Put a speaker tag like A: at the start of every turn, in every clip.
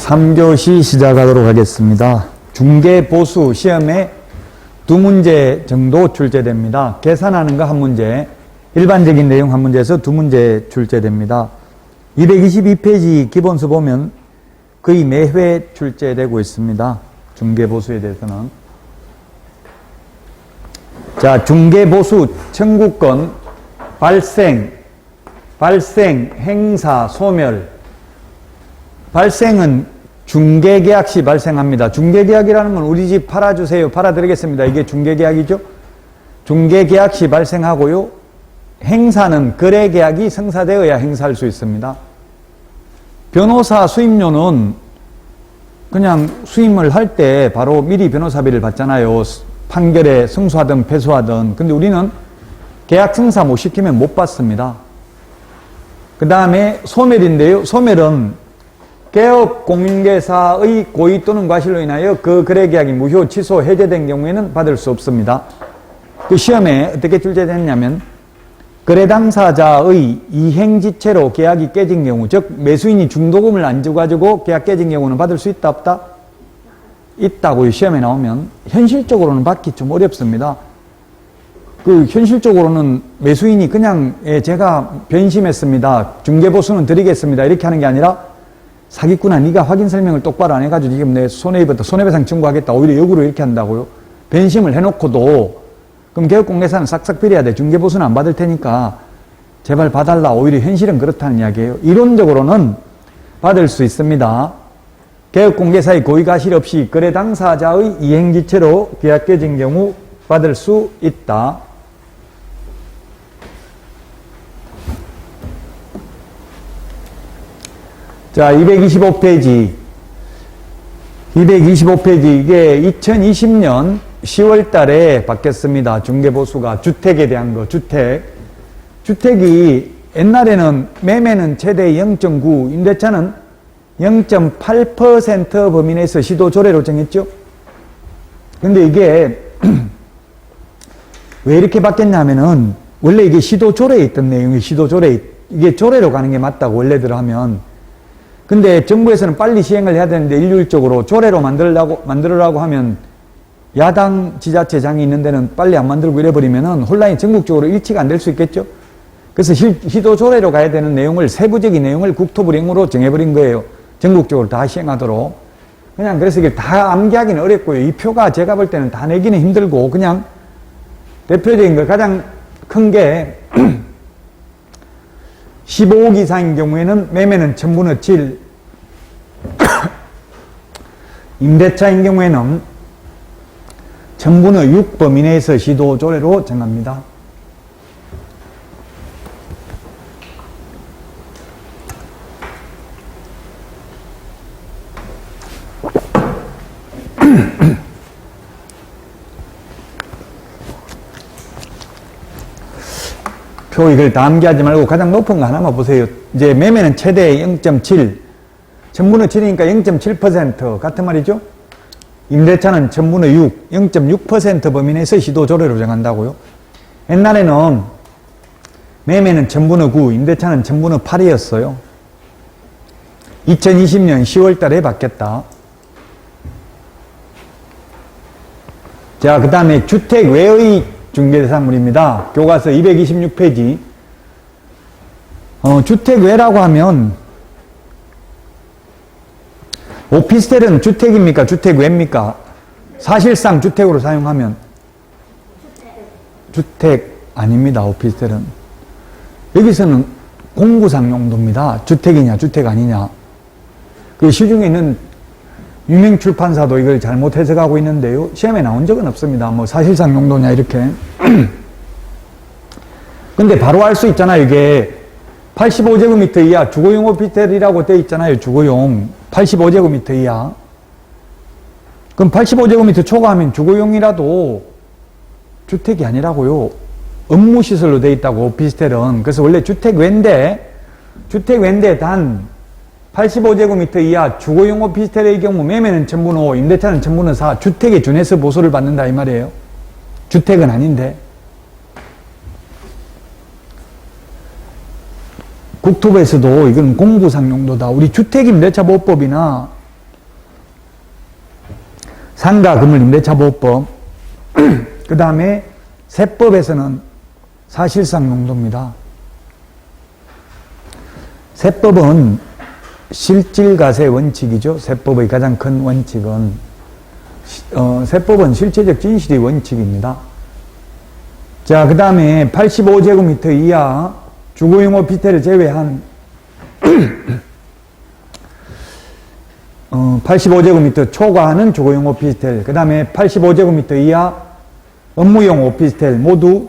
A: 3교시 시작하도록 하겠습니다. 중개보수 시험에 2문제 정도 출제됩니다. 계산하는 거 1문제, 일반적인 내용 1문제에서 2문제 출제됩니다. 222페이지 기본서 보면 거의 매회 출제되고 있습니다. 중개보수에 대해서는. 자, 중개보수 청구권, 발생, 행사, 소멸. 발생은 중개계약 시 발생합니다. 중개계약이라는 건 우리 집 팔아주세요, 팔아드리겠습니다. 이게 중개계약이죠. 중개계약 시 발생하고요. 행사는 거래계약이 성사되어야 행사할 수 있습니다. 변호사 수임료는 그냥 수임을 할 때 바로 미리 변호사비를 받잖아요. 판결에 승소하든 패소하든. 근데 우리는 계약 성사 못 시키면 못 받습니다. 그 다음에 소멸인데요. 소멸은 개업 공인중개사의 고의 또는 과실로 인하여 그 거래계약이 무효, 취소, 해제된 경우에는 받을 수 없습니다. 그 시험에 어떻게 출제됐냐면 거래 당사자의 이행지체로 계약이 깨진 경우, 즉 매수인이 중도금을 안 줘가지고 계약 깨진 경우는 받을 수 있다 없다? 있다고요. 시험에 나오면. 현실적으로는 받기 좀 어렵습니다. 그 현실적으로는 매수인이 그냥 제가 변심했습니다, 중개보수는 드리겠습니다 이렇게 하는 게 아니라 사기꾼아, 네가 확인 설명을 똑바로 안 해가지고 지금 내 손해입었다, 손해배상 청구하겠다, 오히려 역으로 이렇게 한다고요. 변심을 해놓고도 그럼 개업공개사는 싹싹 빌어야 돼. 중개보수는 안 받을 테니까 제발 봐달라. 오히려 현실은 그렇다는 이야기예요. 이론적으로는 받을 수 있습니다. 개업공개사의 고의과실 없이 거래 당사자의 이행지체로 계약 깨진 경우 받을 수 있다. 자, 225페이지. 이게 2020년 10월 달에 바뀌었습니다. 중개보수가 주택에 대한 거, 주택이 옛날에는 매매는 최대 0.9, 임대차는 0.8% 범위 내에서 시도 조례로 정했죠. 근데 이게 왜 이렇게 바뀌었냐면은 원래 이게 시도 조례에 있던 내용이 이게 조례로 가는 게 맞다고 원래대로 하면. 근데 정부에서는 빨리 시행을 해야 되는데 일률적으로 조례로 만들으라고 하면 야당 지자체장이 있는 데는 빨리 안 만들고 이래버리면은 혼란이 전국적으로 일치가 안 될 수 있겠죠. 그래서 시도 조례로 가야 되는 내용을, 세부적인 내용을 국토부령으로 정해버린 거예요. 전국적으로 다 시행하도록. 그냥 그래서 이게 다 암기하기는 어렵고요. 이 표가 제가 볼 때는 다 내기는 힘들고, 그냥 대표적인 거 가장 큰 게 15억 이상인 경우에는 매매는 1000분의 7, 임대차인 경우에는 1000분의 6 범위 내에서 시도 조례로 정합니다. 표 이걸 다 암기하지 말고 가장 높은 거 하나만 보세요. 이제 매매는 최대 0.7, 1000분의 7이니까 0.7% 같은 말이죠. 임대차는 1000분의 6, 0.6% 범위 내에서 시도 조례로 정한다고요. 옛날에는 매매는 1000분의 9, 임대차는 1000분의 8이었어요. 2020년 10월 달에 바뀌었다. 자, 그 다음에 주택 외의 중개대상물입니다. 교과서 226페이지. 주택 외라고 하면 오피스텔은 주택입니까? 주택 외입니까? 사실상 주택으로 사용하면 주택 아닙니다. 오피스텔은. 여기서는 공구상 용도입니다. 주택이냐 주택 아니냐. 그 시중에 있는 유명 출판사도 이걸 잘못 해석하고 있는데요. 시험에 나온 적은 없습니다. 뭐 사실상 용도냐 이렇게. 근데 바로 알 수 있잖아요. 이게 85제곱미터 이하 주거용 오피스텔이라고 되어 있잖아요. 주거용 85제곱미터 이하. 그럼 85제곱미터 초과하면 주거용이라도 주택이 아니라고요. 업무시설로 되어 있다고 오피스텔은. 그래서 원래 주택 외인데 단 85제곱미터 이하 주거용 오피스텔의 경우 매매는 1000분의 5, 임대차는 1000분의 4, 주택에 준해서 보수를 받는다 이 말이에요. 주택은 아닌데. 국토부에서도 이건 공구상 용도다. 우리 주택임대차보호법이나 상가 건물 임대차 보호법. 그 다음에 세법에서는 사실상 용도입니다. 세법은 실질과세 원칙이죠. 세법의 가장 큰 원칙은 세법은 실체적 진실의 원칙입니다. 자, 그 다음에 85제곱미터 이하 주거용 오피스텔을 제외한 85제곱미터 초과하는 주거용 오피스텔, 그 다음에 85제곱미터 이하 업무용 오피스텔 모두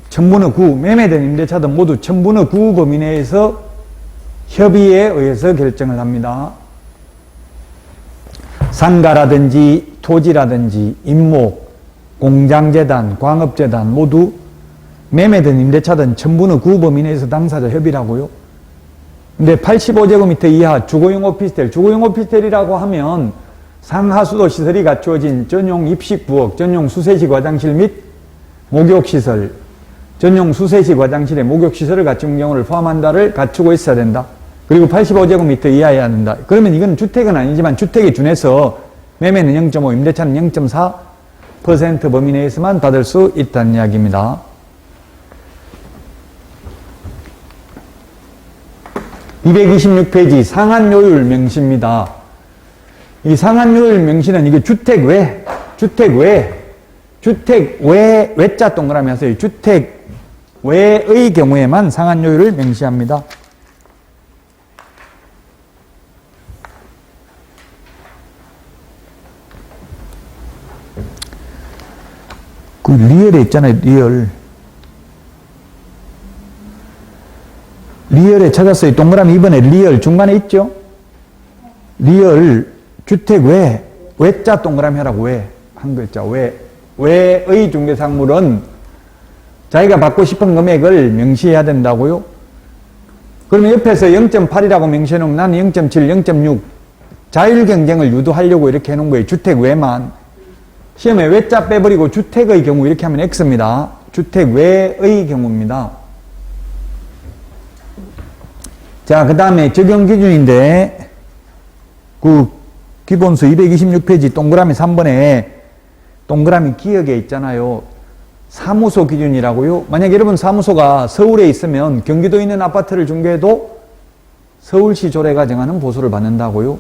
A: 천분의 9, 매매된 임대차든 모두 천분의 9 범위 내에서 협의에 의해서 결정을 합니다. 상가라든지 토지라든지 임목, 공장재단, 광업재단 모두 매매된 임대차든 천분의 9 범위 내에서 당사자 협의라고요. 근데 85제곱미터 이하 주거용 오피스텔, 주거용 오피스텔이라고 하면 상하수도 시설이 갖추어진 전용 입식 부엌, 전용 수세식 화장실 및 목욕시설, 전용 수세식 화장실에 목욕시설을 갖춘 경우를 포함한다를 갖추고 있어야 된다. 그리고 85제곱미터 이하여야 된다. 그러면 이건 주택은 아니지만 주택에 준해서 매매는 0.5, 임대차는 0.4% 범위 내에서만 받을 수 있다는 이야기입니다. 226페이지 상한요율 명시입니다. 이 상한요율 명시는 이게 주택 외, 외자 동그라미 하세요. 주택 외의 경우에만 상한요율을 명시합니다. 그 리얼에 있잖아요, 리얼에 찾았어요. 동그라미 이번에 리얼 중간에 있죠? 리얼 주택 외자 동그라미 하라고 한 글자 외의 중개상물은 자기가 받고 싶은 금액을 명시해야 된다고요? 그러면 옆에서 0.8이라고 명시해놓으면 나는 0.7, 0.6 자율 경쟁을 유도하려고 이렇게 해놓은 거예요. 주택 외만. 시험에 외자 빼버리고 주택의 경우 이렇게 하면 X입니다. 주택 외의 경우입니다. 자, 그 다음에 적용 기준인데 그 기본수 226페이지 동그라미 3번에 동그라미 기역에 있잖아요. 사무소 기준이라고요. 만약 여러분 사무소가 서울에 있으면 경기도에 있는 아파트를 중개해도 서울시 조례가 정하는 보수를 받는다고요.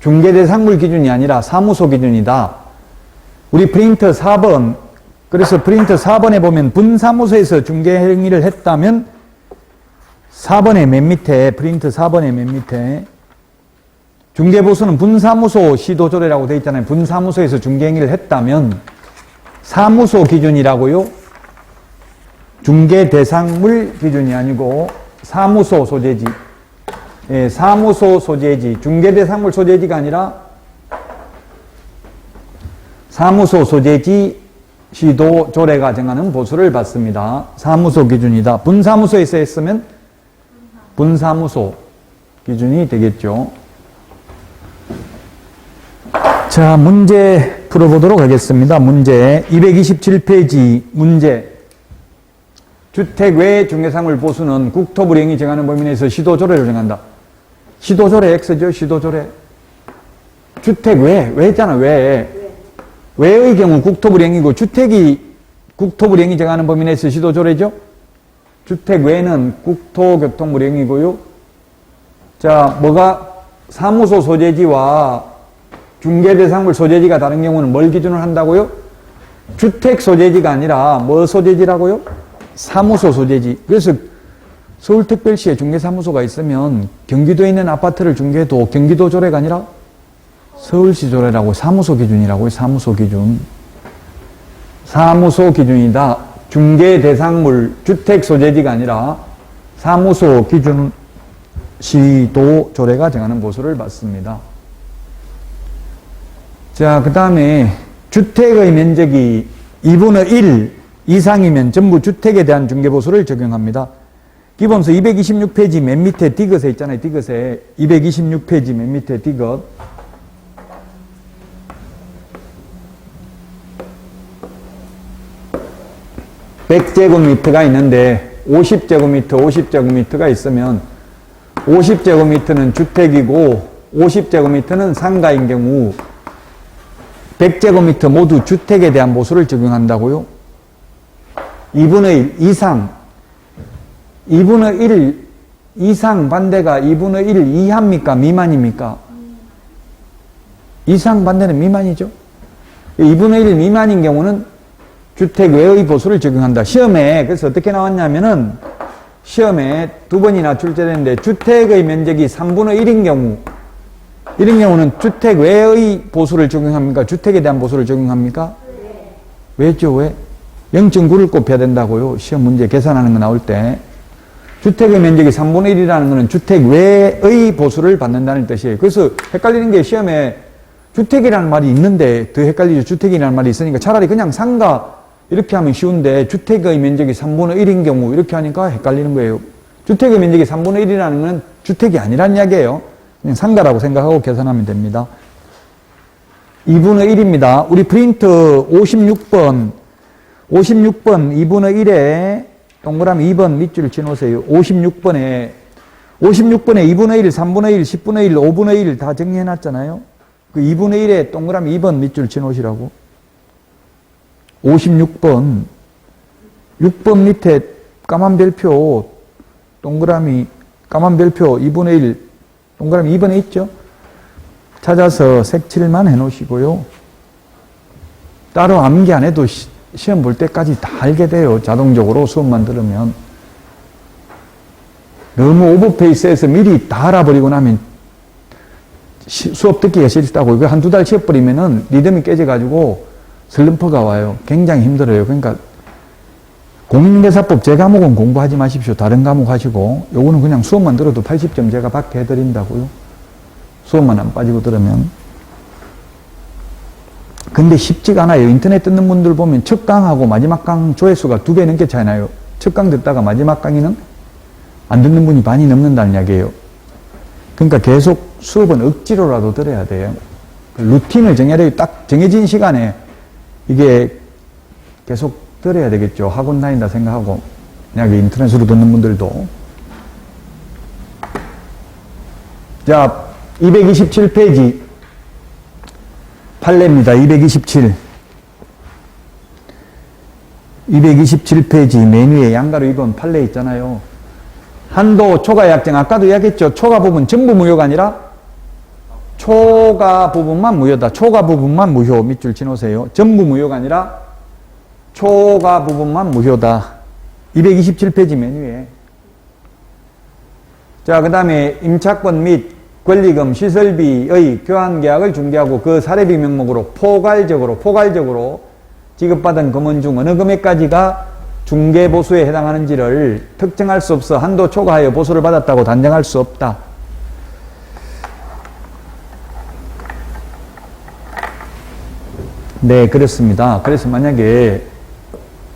A: 중개대상물 기준이 아니라 사무소 기준이다. 우리 프린터 4번, 그래서 프린터 4번에 보면 분사무소에서 중개행위를 했다면 4번의 맨 밑에, 프린터 4번의 맨 밑에 중개보수는 분사무소 시도조례라고 되어 있잖아요. 분사무소에서 중개행위를 했다면 사무소 기준이라고요. 중개대상물 기준이 아니고 사무소 소재지. 예, 사무소 소재지. 중개대상물 소재지가 아니라 사무소 소재지 시도조례가 정하는 보수를 받습니다. 사무소 기준이다. 분사무소에서 했으면 분사무소 기준이 되겠죠. 자, 문제 풀어보도록 하겠습니다. 문제 227페이지 문제. 주택 외 중개상물 보수는 국토부령이 정하는 범위 내에서 시도조례를 정한다. 시도조례 X죠. 시도조례. 주택 외잖아. 외의 경우 국토부령이고 주택이 국토부령이 정하는 범위 내에서 시도조례죠. 주택 외는 국토교통부령이고요. 자, 뭐가 사무소 소재지와 중개대상물 소재지가 다른 경우는 뭘 기준으로 한다고요? 주택 소재지가 아니라 뭐 소재지라고요? 사무소 소재지. 그래서 서울특별시에 중개사무소가 있으면 경기도에 있는 아파트를 중개해도 경기도 조례가 아니라 서울시 조례라고 사무소 기준이라고요. 사무소 기준. 사무소 기준이다. 중개대상물 주택 소재지가 아니라 사무소 기준 시도 조례가 정하는 보수를 받습니다. 자, 그 다음에 주택의 면적이 2분의 1 이상이면 전부 주택에 대한 중개보수를 적용합니다. 기본서 226페이지 맨 밑에 디귿에 있잖아요. 디귿에 226페이지 맨 밑에 디귿. (100제곱미터가) 있는데 50제곱미터가 있으면 50제곱미터는 주택이고 50제곱미터는 상가인 경우 100제곱미터 모두 주택에 대한 보수를 적용한다고요? 2분의 1 이상, 2분의 1 이상 반대가 2분의 1 이하입니까? 미만입니까? 이상 반대는 미만이죠. 2분의 1 미만인 경우는 주택 외의 보수를 적용한다. 시험에 그래서 어떻게 나왔냐면은 시험에 두 번이나 출제되는데 주택의 면적이 3분의 1인 경우 이런 경우는 주택 외의 보수를 적용합니까? 주택에 대한 보수를 적용합니까? 네. 왜죠? 왜? 0.9를 곱해야 된다고요. 시험 문제 계산하는 거 나올 때. 주택의 면적이 3분의 1이라는 것은 주택 외의 보수를 받는다는 뜻이에요. 그래서 헷갈리는 게 시험에 주택이라는 말이 있는데 더 헷갈리죠. 주택이라는 말이 있으니까 차라리 그냥 상가 이렇게 하면 쉬운데 주택의 면적이 3분의 1인 경우 이렇게 하니까 헷갈리는 거예요. 주택의 면적이 3분의 1이라는 건 주택이 아니란 이야기예요. 그냥 상가라고 생각하고 계산하면 됩니다. 2분의 1입니다. 우리 프린트 56번 2분의 1에 동그라미 2번 밑줄을 치놓으세요. 56번에 2분의 1, 3분의 1, 10분의 1, 5분의 1 다 정리해놨잖아요. 그 2분의 1에 동그라미 2번 밑줄 치놓으시라고. 56번 6번 밑에 까만 별표 동그라미 까만 별표 2분의 1 동그라미 2번에 있죠. 찾아서 색칠만 해놓으시고요. 따로 암기 안 해도 시험 볼 때까지 다 알게 돼요. 자동적으로 수업만 들으면. 너무 오버페이스해서 미리 다 알아버리고 나면 수업 듣기가 싫다고. 이거 한두 달 쉬어버리면은 리듬이 깨져가지고 슬럼프가 와요. 굉장히 힘들어요. 그러니까 공인대사법 제 과목은 공부하지 마십시오. 다른 과목 하시고 요거는 그냥 수업만 들어도 80점 제가 받게 해드린다고요. 수업만 안 빠지고 들으면. 근데 쉽지가 않아요. 인터넷 듣는 분들 보면 첫 강하고 마지막 강 조회수가 2배 넘게 차이 나요. 첫 강 듣다가 마지막 강의는 안 듣는 분이 반이 넘는다는 이야기예요. 그러니까 계속 수업은 억지로라도 들어야 돼요. 루틴을 정해야 돼요. 딱 정해진 시간에 이게 계속 들어야 되겠죠. 학원 다닌다 생각하고. 그냥 인터넷으로 듣는 분들도. 자, 227페이지. 판례입니다. 227페이지 맨 위에 양가로 2번 판례 있잖아요. 한도 초과 약정. 아까도 이야기했죠. 초과 부분 전부 무효가 아니라 초과 부분만 무효다. 초과 부분만 무효. 밑줄 치놓으세요. 전부 무효가 아니라 초과 부분만 무효다. 227페이지 맨 위에. 자, 그 다음에 임차권 및 권리금, 시설비의 교환계약을 중개하고 그 사례비 명목으로 포괄적으로 지급받은 금원 중 어느 금액까지가 중개보수에 해당하는지를 특정할 수 없어 한도 초과하여 보수를 받았다고 단정할 수 없다. 네, 그렇습니다. 그래서 만약에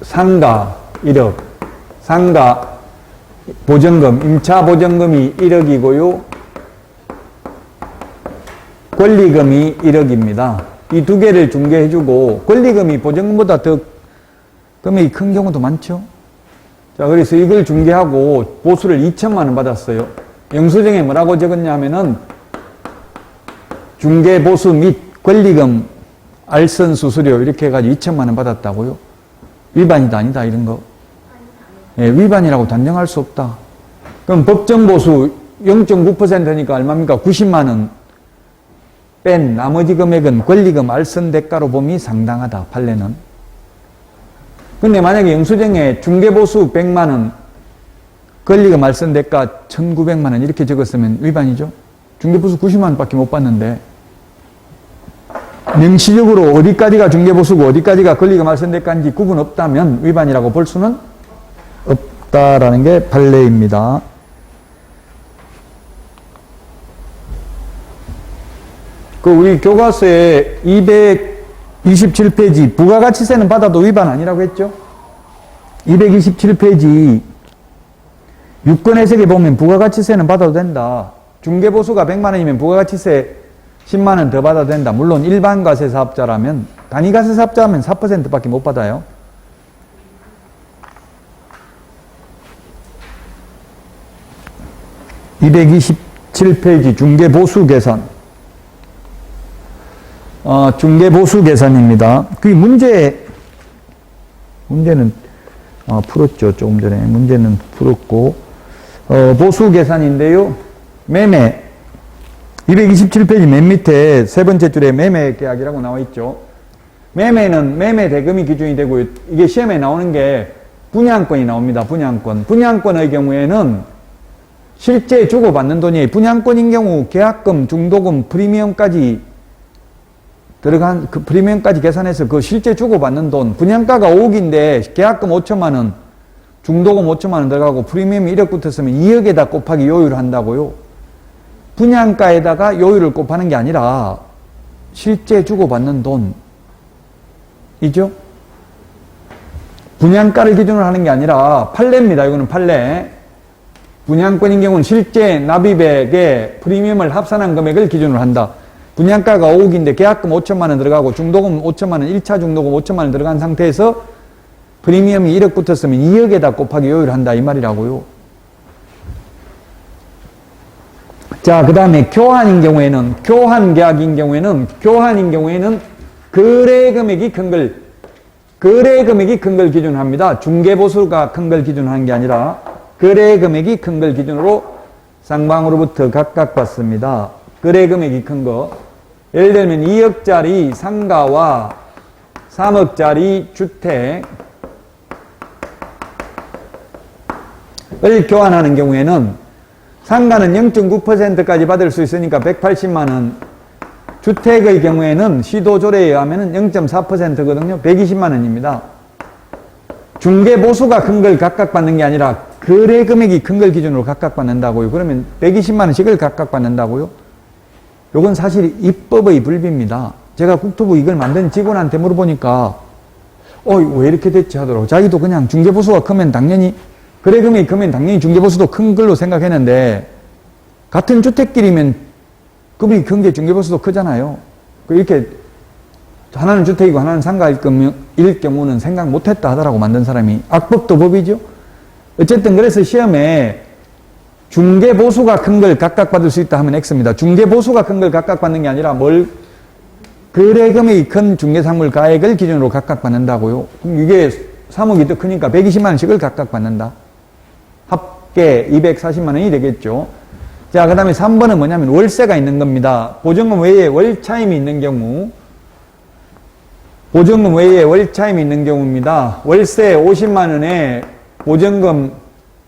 A: 상가 1억, 상가 보전금, 임차 보전금이 1억이고요. 권리금이 1억입니다. 이 두 개를 중개해주고 권리금이 보전금보다 더 금액이 큰 경우도 많죠. 자, 그래서 이걸 중개하고 보수를 2천만 원 받았어요. 영수증에 뭐라고 적었냐면은 중개보수 및 권리금 알선 수수료 이렇게 해가지고 2천만 원 받았다고요. 위반이다 아니다 이런 거. 예, 위반이라고 단정할 수 없다. 그럼 법정보수 0.9%니까 얼마입니까? 90만 원 뺀 나머지 금액은 권리금 알선 대가로 봄이 상당하다. 판례는. 근데 만약에 영수증에 중개보수 100만 원 권리금 알선 대가 1900만 원 이렇게 적었으면 위반이죠. 중개보수 90만 원밖에 못 받는데 명시적으로 어디까지가 중개보수고 어디까지가 권리금 알선 대가인지 구분 없다면 위반이라고 볼 수는 없다라는 게 판례입니다. 그 우리 교과서에 227페이지 부가가치세는 받아도 위반 아니라고 했죠? 227페이지 6권 해석에 보면 부가가치세는 받아도 된다. 중개보수가 100만 원이면 부가가치세 10만 원 더 받아도 된다. 물론 일반 과세 사업자라면, 단위 과세 사업자면 4%밖에 못 받아요. (227페이지) 중개보수 계산. 중개보수 계산입니다. 그 문제는 풀었죠. 조금 전에 문제는 풀었고 보수 계산인데요. 매매 227페이지 맨 밑에 세 번째 줄에 매매 계약이라고 나와 있죠. 매매는 매매 대금이 기준이 되고요. 이게 시험에 나오는 게 분양권이 나옵니다. 분양권의 경우에는 실제 주고받는 돈이 분양권인 경우 계약금, 중도금, 프리미엄까지 들어간 그 프리미엄까지 계산해서 그 실제 주고받는 돈, 분양가가 5억인데 계약금 5천만 원, 중도금 5천만 원 들어가고 프리미엄이 1억 붙었으면 2억에다 곱하기 요율을 한다고요. 분양가에다가 요율을 곱하는 게 아니라 실제 주고받는 돈이죠. 분양가를 기준으로 하는 게 아니라 판례입니다. 이거는 판례. 분양권인 경우는 실제 납입액에 프리미엄을 합산한 금액을 기준으로 한다. 분양가가 5억인데 계약금 5천만 원 들어가고 중도금 5천만 원, 1차 중도금 5천만 원 들어간 상태에서 프리미엄이 1억 붙었으면 2억에다 곱하기 요율을 한다 이 말이라고요. 자, 그 다음에 교환인 경우에는 교환계약인 경우에는 거래 금액이 큰 걸 기준으로 합니다. 중개보수가 큰 걸 기준으로 하는 게 아니라 거래 금액이 큰 걸 기준으로 쌍방으로부터 각각 받습니다. 거래 금액이 큰 거. 예를 들면 2억짜리 상가와 3억짜리 주택을 교환하는 경우에는 상가는 0.9%까지 받을 수 있으니까 180만 원, 주택의 경우에는 시도조례에 의하면 0.4%거든요. 120만 원입니다. 중개보수가 큰 걸 각각 받는 게 아니라 거래 금액이 큰 걸 기준으로 각각 받는다고요. 그러면 120만 원씩을 각각 받는다고요. 요건 사실 입법의 불비입니다. 제가 국토부 이걸 만든 직원한테 물어보니까 왜 이렇게 됐지 하더라고. 자기도 그냥 중개보수가 크면 당연히 거래 금액이 크면 당연히 중개보수도 큰 걸로 생각했는데 같은 주택끼리면 금액이 큰 게 중개보수도 크잖아요. 이렇게 하나는 주택이고 하나는 상가일 경우는 생각 못했다 하더라고. 만든 사람이. 악법도 법이죠. 어쨌든 그래서 시험에 중개보수가 큰 걸 각각 받을 수 있다 하면 X입니다. 중개보수가 큰 걸 각각 받는 게 아니라 거래 금액이 큰 중개상물 가액을 기준으로 각각 받는다고요. 그럼 이게 3억이 더 크니까 120만 원씩을 각각 받는다. 합계 240만 원이 되겠죠. 자, 그 다음에 3번은 뭐냐면 월세가 있는 겁니다. 보증금 외에 월차임이 있는 경우, 보증금 외에 월차임이 있는 경우입니다. 월세 50만 원에 보증금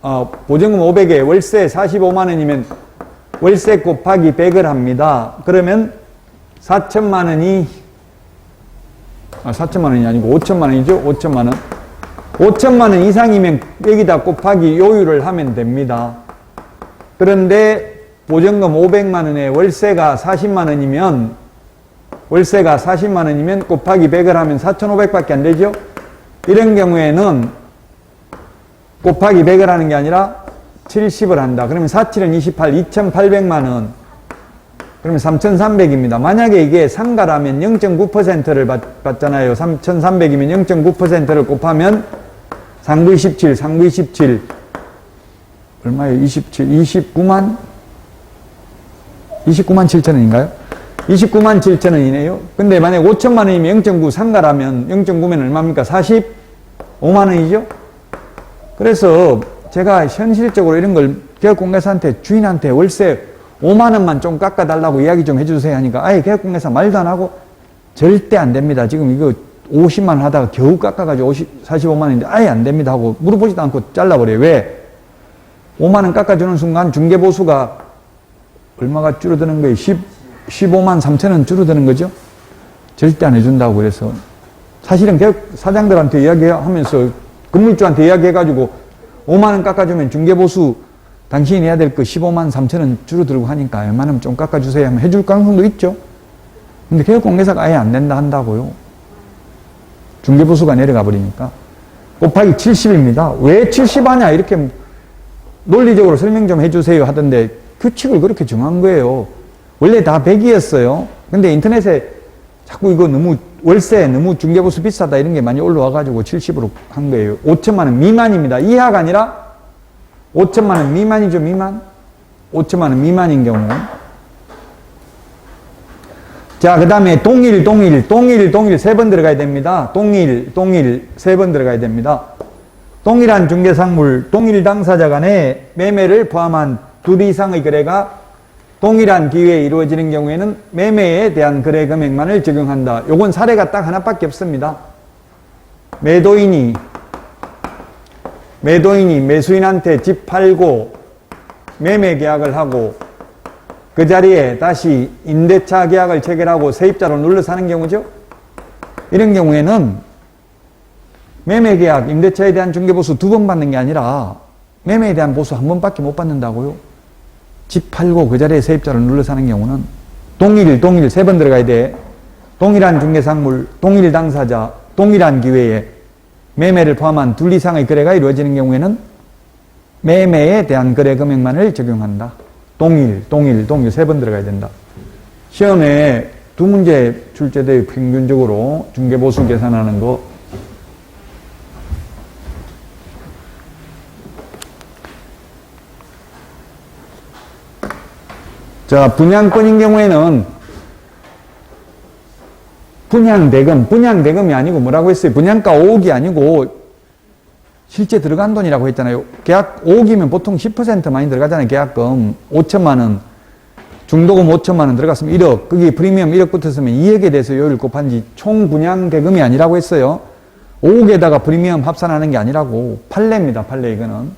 A: 500에 월세 45만 원이면 월세 곱하기 100을 합니다. 그러면 4천만 원이 4천만 원이 아니고 5천만 원이죠. 5천만 원. 5천만 원 이상이면 여기다 곱하기 요율을 하면 됩니다. 그런데 보증금 500만 원에 월세가 40만 원이면 곱하기 100을 하면 4,500밖에 안 되죠. 이런 경우에는 곱하기 100을 하는 게 아니라 70을 한다. 그러면 47은 28, 2,800만 원. 그러면 3,300입니다. 만약에 이게 상가라면 0.9%를 받잖아요. 3,300이면 0.9%를 곱하면 상구 27 얼마예요? 29만 7천 원인가요? 29만 7천 원이네요. 근데 만약 5천만 원이면 0.9 상가라면 0.9면 얼마입니까? 45만 원이죠? 그래서 제가 현실적으로 이런 걸 개업공개사한테 주인한테 월세 5만 원만 좀 깎아달라고 이야기 좀 해주세요 하니까 아예 개업공개사 말도 안 하고 절대 안 됩니다. 지금 이거 50만 원 하다가 겨우 깎아가지고 45만 원인데 아예 안 됩니다 하고 물어보지도 않고 잘라버려요. 왜? 5만 원 깎아주는 순간 중개보수가 얼마가 줄어드는 거예요? 15만 3천 원 줄어드는 거죠? 절대 안 해준다고 그래서 사실은 사장들한테 이야기하면서 건물주한테 이야기해가지고 5만 원 깎아주면 중개보수 당신이 해야 될 거 15만 3천 원 줄어들고 하니까 웬만하면 좀 깎아주세요 하면 해줄 가능성도 있죠. 근데 개업공개사가 아예 안 된다 한다고요. 중개보수가 내려가 버리니까. 곱하기 70입니다. 왜 70 하냐 이렇게 논리적으로 설명 좀 해주세요 하던데 규칙을 그렇게 정한 거예요. 원래 다 100이었어요. 근데 인터넷에 자꾸 이거 너무 월세 너무 중개보수 비싸다 이런 게 많이 올라와가지고 70으로 한 거예요. 5천만 원 미만입니다. 이하가 아니라 5천만 원 미만이죠. 미만. 5천만 원 미만인 경우. 자, 그 다음에 동일 세 번 들어가야 됩니다. 동일 세 번 들어가야 됩니다. 동일한 중개상물, 동일 당사자 간의 매매를 포함한 둘 이상의 거래가 동일한 기회에 이루어지는 경우에는 매매에 대한 거래 금액만을 적용한다. 요건 사례가 딱 하나밖에 없습니다. 매도인이 매수인한테 집 팔고 매매 계약을 하고 그 자리에 다시 임대차 계약을 체결하고 세입자로 눌러 사는 경우죠. 이런 경우에는 매매 계약, 임대차에 대한 중개보수 2번 받는 게 아니라 매매에 대한 보수 1번밖에 못 받는다고요. 집 팔고 그 자리에 세입자로 눌러 사는 경우는 동일 3번 들어가야 돼. 동일한 중개상물, 동일 당사자, 동일한 기회에 매매를 포함한 둘 이상의 거래가 이루어지는 경우에는 매매에 대한 거래 금액만을 적용한다. 동일 3번 들어가야 된다. 시험에 2문제 출제돼요. 평균적으로 중개보수 계산하는 거. 자, 분양권인 경우에는 분양대금이 아니고 뭐라고 했어요? 분양가 5억이 아니고 실제 들어간 돈이라고 했잖아요. 계약 5억이면 보통 10% 많이 들어가잖아요. 계약금 5천만 원, 중도금 5천만 원 들어갔으면 1억, 거기 프리미엄 1억 붙었으면 2억에 대해서 요율 곱한 지 총 분양대금이 아니라고 했어요. 5억에다가 프리미엄 합산하는 게 아니라고. 판례입니다. 판례 이거는.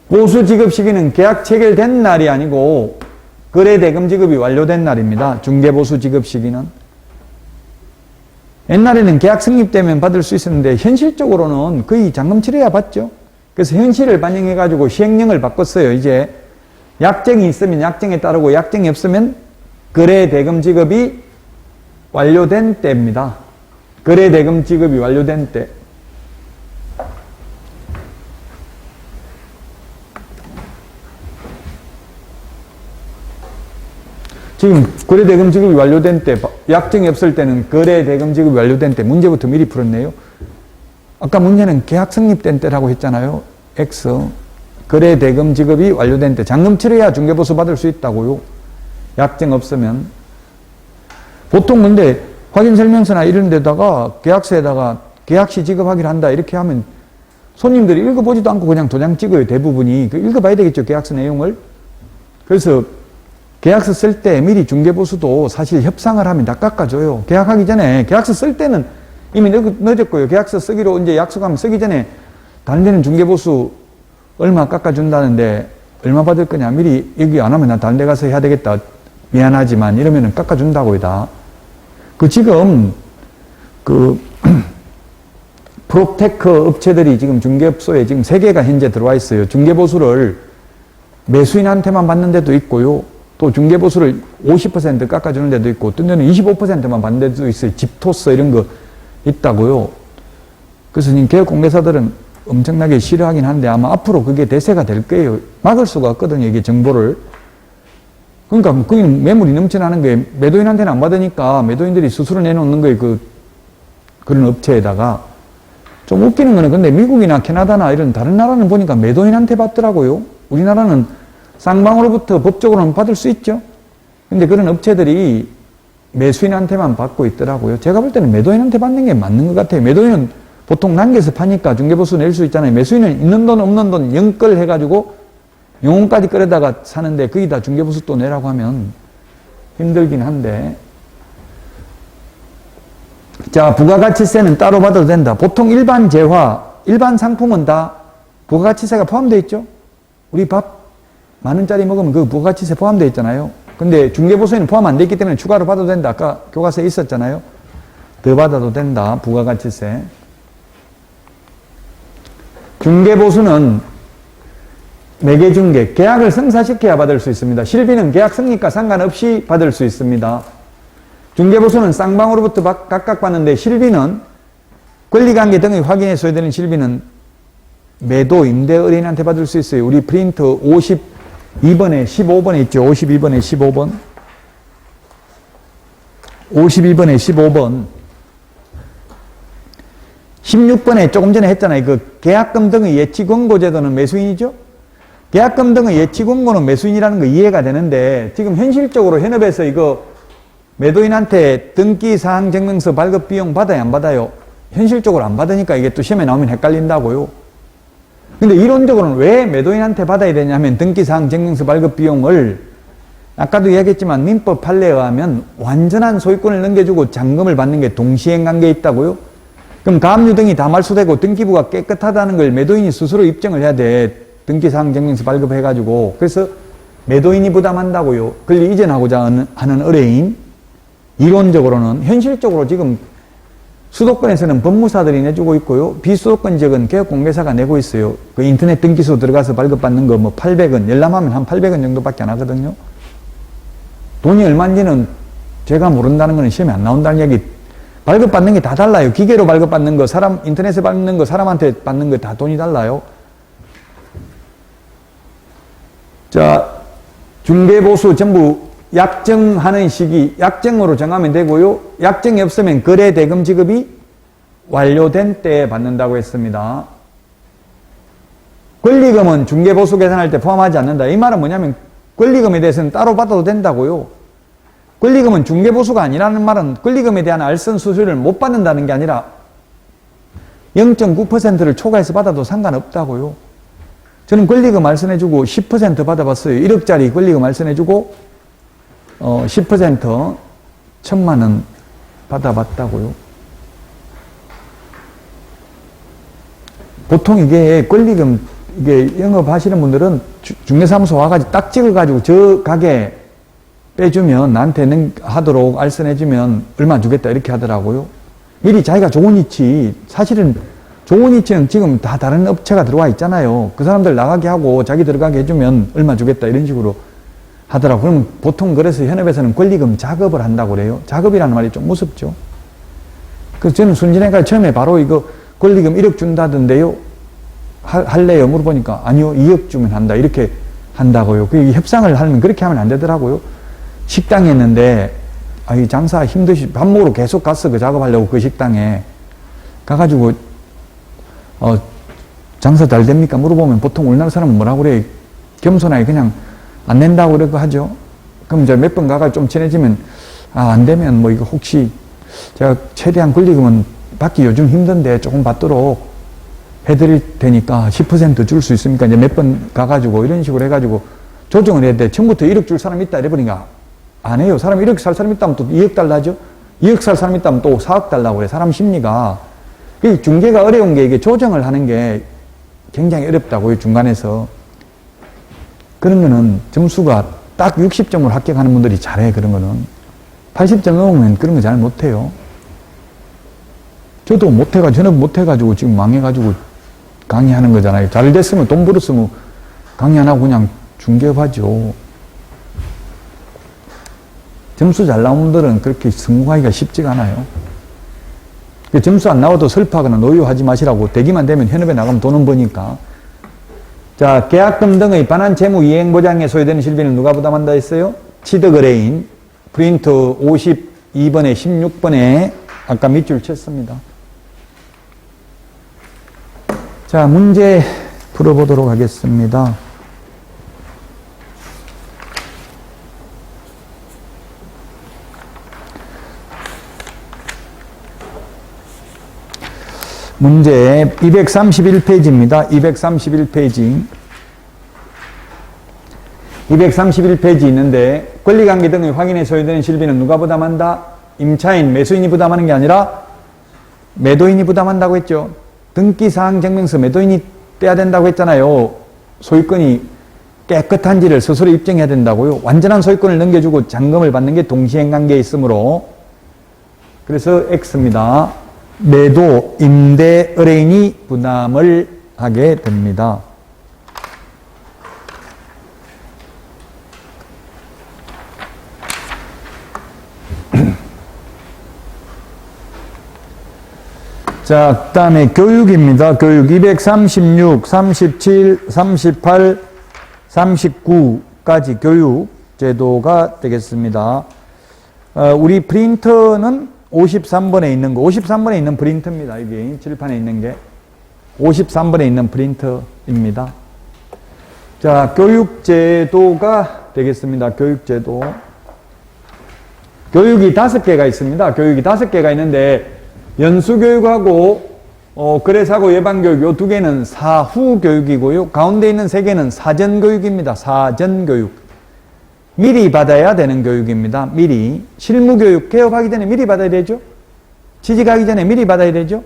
A: 보수 지급 시기는 계약 체결된 날이 아니고 거래대금 지급이 완료된 날입니다. 중개보수 지급 시기는. 옛날에는 계약 성립되면 받을 수 있었는데 현실적으로는 거의 잔금 치러야 받죠. 그래서 현실을 반영해가지고 시행령을 바꿨어요. 이제 약정이 있으면 약정에 따르고 약정이 없으면 거래대금 지급이 완료된 때입니다. 거래대금 지급이 완료된 때. 지금 거래대금 지급이 완료된 때, 약정이 없을 때는 거래대금 지급이 완료된 때 문제부터 미리 풀었네요. 아까 문제는 계약 성립된 때라고 했잖아요. X. 거래대금 지급이 완료된 때. 잔금 치러야 중개보수 받을 수 있다고요. 약정 없으면. 보통 근데 확인설명서나 이런 데다가 계약서에다가 계약시 지급하기로 한다 이렇게 하면 손님들이 읽어보지도 않고 그냥 도장 찍어요. 대부분이. 읽어봐야 되겠죠. 계약서 내용을. 그래서 계약서 쓸 때 미리 중개보수도 사실 협상을 하면 다 깎아줘요. 계약하기 전에 계약서 쓸 때는 이미 늦었고요. 계약서 쓰기로 이제 약속하면 쓰기 전에 다른 데는 중개보수 얼마 깎아준다는데 얼마 받을 거냐. 미리 얘기 안 하면 나 다른 데 가서 해야 되겠다. 미안하지만 이러면은 깎아준다고요. 다. 지금 프롭테크 업체들이 지금 중개업소에 지금 3개가 현재 들어와 있어요. 중개보수를 매수인한테만 받는 데도 있고요. 또 중개보수를 50% 깎아주는 데도 있고 어떤 데는 25%만 받는 데도 있어요. 집토스 이런 거 있다고요. 그래서 지금 개업공개사들은 엄청나게 싫어하긴 한데 아마 앞으로 그게 대세가 될 거예요. 막을 수가 없거든요. 이게 정보를. 그러니까 거기는 매물이 넘쳐나는 거예요. 매도인한테는 안 받으니까 매도인들이 스스로 내놓는 거예요. 그런 업체에다가. 좀 웃기는 거는 근데 미국이나 캐나다나 이런 다른 나라는 보니까 매도인한테 받더라고요. 우리나라는 쌍방으로부터 법적으로는 받을 수 있죠. 근데 그런 업체들이 매수인한테만 받고 있더라고요. 제가 볼 때는 매도인한테 받는 게 맞는 것 같아요. 매도인은 보통 남겨서 파니까 중개보수 낼 수 있잖아요. 매수인은 있는 돈 없는 돈 영끌 해가지고 영혼까지 끌어다가 사는데 거기다 중개보수 또 내라고 하면 힘들긴 한데. 자, 부가가치세는 따로 받아도 된다. 보통 일반 재화, 일반 상품은 다 부가가치세가 포함되어 있죠. 우리 밥 10,000원짜리 먹으면 그 부가가치세 포함되어 있잖아요. 근데 중개보수에는 포함 안 돼 있기 때문에 추가로 받아도 된다. 아까 교과서에 있었잖아요. 더 받아도 된다. 부가가치세. 중개보수는 매개중개, 계약을 성사시켜야 받을 수 있습니다. 실비는 계약 성립과 상관없이 받을 수 있습니다. 중개보수는 쌍방으로부터 각각 받는데 실비는 권리관계 등의 확인에 소요되는 실비는 매도, 임대 의뢰인한테 받을 수 있어요. 우리 프린트 52번에 15번에 있죠. 52번에 15번. 52번에 15번. 16번에 조금 전에 했잖아요. 그 계약금 등의 예치권고제도는 매수인이죠. 계약금 등의 예치권고는 매수인이라는 거 이해가 되는데 지금 현실적으로 현업에서 이거 매도인한테 등기사항증명서 발급 비용 받아요, 안 받아요? 현실적으로 안 받으니까 이게 또 시험에 나오면 헷갈린다고요. 근데 이론적으로는 왜 매도인한테 받아야 되냐면 등기사항증명서 발급 비용을 아까도 이야기했지만 민법 판례에 의하면 완전한 소유권을 넘겨주고 잔금을 받는 게 동시행 관계에 있다고요? 그럼 가압류 등이 다 말소되고 등기부가 깨끗하다는 걸 매도인이 스스로 입증을 해야 돼. 등기사항증명서 발급해가지고. 그래서 매도인이 부담한다고요. 그걸 이전하고자 하는 의뢰인. 이론적으로는, 현실적으로 지금 수도권에서는 법무사들이 내주고 있고요. 비수도권 지역은 개업공개사가 내고 있어요. 그 인터넷 등기소 들어가서 발급받는 거 뭐 800원, 열람하면 한 800원 정도밖에 안 하거든요. 돈이 얼마인지는 제가 모른다는 거는 시험에 안 나온다는 얘기. 발급받는 게 다 달라요. 기계로 발급받는 거, 인터넷에 받는 거, 사람한테 받는 거 다 돈이 달라요. 자, 중개보수 전부 약정하는 시기, 약정으로 정하면 되고요. 약정이 없으면 거래 대금 지급이 완료된 때에 받는다고 했습니다. 권리금은 중개보수 계산할 때 포함하지 않는다. 이 말은 뭐냐면 권리금에 대해서는 따로 받아도 된다고요. 권리금은 중개보수가 아니라는 말은 권리금에 대한 알선 수수료를 못 받는다는 게 아니라 0.9%를 초과해서 받아도 상관없다고요. 저는 권리금 알선해주고 10% 받아봤어요. 1억짜리 권리금 알선해주고 10% 1,000만 원 받아봤다고요. 보통 이게 권리금 이게 영업하시는 분들은 중개사무소 와가지고 딱 찍어가지고 저 가게 빼주면 나한테 하도록 알선해주면 얼마 주겠다 이렇게 하더라고요. 미리 자기가 좋은 위치, 사실은 좋은 위치는 지금 다 다른 업체가 들어와 있잖아요. 그 사람들 나가게 하고 자기 들어가게 해주면 얼마 주겠다 이런 식으로 하더라고요. 그럼 보통 그래서 현업에서는 권리금 작업을 한다고 그래요. 작업이라는 말이 좀 무섭죠. 그래서 저는 순진해가 처음에 바로 이거 권리금 1억 준다던데요. 할래요? 물어보니까 아니요, 2억 주면 한다. 이렇게 한다고요. 그 협상을 하면 그렇게 하면 안 되더라고요. 식당에 있는데 이 장사 힘드시 밥 먹으러 계속 갔어. 그 작업하려고 그 식당에 가가지고 장사 잘 됩니까? 물어보면 보통 우리나라 사람은 뭐라고 그래? 겸손하게 그냥 안 낸다고 그러고 하죠. 그럼 이제 몇 번 가가 좀 친해지면 안 되면 뭐 이거 혹시 제가 최대한 권리금은 받기 요즘 힘든데 조금 받도록 해드릴 테니까 10% 줄 수 있습니까? 이제 몇 번 가가지고 이런 식으로 해가지고 조정을 해야 돼. 처음부터 1억 줄 사람 있다 이래버리니까 안 해요. 사람 1억 살 사람 있다면 또 2억 달라죠. 2억 살 사람 있다면 또 4억 달라고 그래. 사람 심리가. 중개가 어려운 게 이게 조정을 하는 게 굉장히 어렵다고요. 중간에서. 그런 거는 점수가 딱 60점으로 합격하는 분들이 잘해. 그런 거는. 80점 넘으면 그런 거 잘 못해요. 저도 못해가지고, 전업 못해가지고 지금 망해가지고 강의하는 거잖아요. 잘 됐으면 돈 벌었으면 강의 안 하고 그냥 중개업하죠. 점수 잘 나온 분들은 그렇게 성공하기가 쉽지가 않아요. 점수 안 나와도 슬퍼하거나 노여하지 마시라고. 되기만 되면 현업에 나가면 돈은 버니까. 자, 계약금 등의 반환 채무 이행 보장에 소요되는 실비는 누가 부담한다 했어요? 취득 의뢰인. 프린트 52번에 16번에 아까 밑줄 쳤습니다. 자, 문제 풀어보도록 하겠습니다. 문제 231페이지입니다. 231페이지. 231페이지 있는데 권리관계 등의 확인에 소요되는 실비는 누가 부담한다? 임차인, 매수인이 부담하는 게 아니라 매도인이 부담한다고 했죠. 등기사항증명서 매도인이 떼야 된다고 했잖아요. 소유권이 깨끗한지를 스스로 입증해야 된다고요. 완전한 소유권을 넘겨주고 잔금을 받는 게 동시행관계에 있으므로 그래서 X입니다. 매도, 임대, 의뢰인이 부담을 하게 됩니다. 자, 그 다음에 교육입니다. 교육 236, 37, 38, 39까지 교육 제도가 되겠습니다. 우리 프린터는 53번에 있는 거, 53번에 있는 프린터입니다. 이게 칠판에 있는 게 53번에 있는 프린터입니다. 자, 교육제도가 되겠습니다. 교육제도. 교육이 5개가 있습니다. 교육이 5개가 있는데 연수교육하고 거래사고 예방교육 요 2개는 사후교육이고요. 가운데 있는 3개는 사전교육입니다. 사전교육. 미리 받아야 되는 교육입니다. 미리. 실무교육 개업하기 전에 미리 받아야 되죠. 취직하기 전에 미리 받아야 되죠.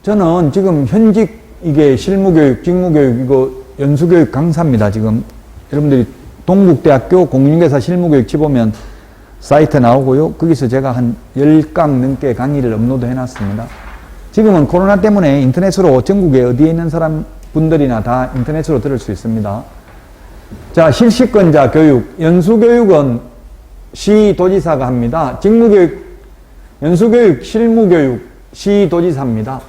A: 저는 지금 현직 이게 실무교육, 직무교육, 이거 연수교육 강사입니다. 지금 여러분들이 동국대학교 공인중개사 실무교육 치보면 사이트 나오고요. 거기서 제가 한 10강 넘게 강의를 업로드 해놨습니다. 지금은 코로나 때문에 인터넷으로 전국에 어디에 있는 분들이나 다 인터넷으로 들을 수 있습니다. 자, 실시권자 교육, 연수교육은 시도지사가 합니다. 직무교육, 연수교육, 실무교육, 시도지사입니다.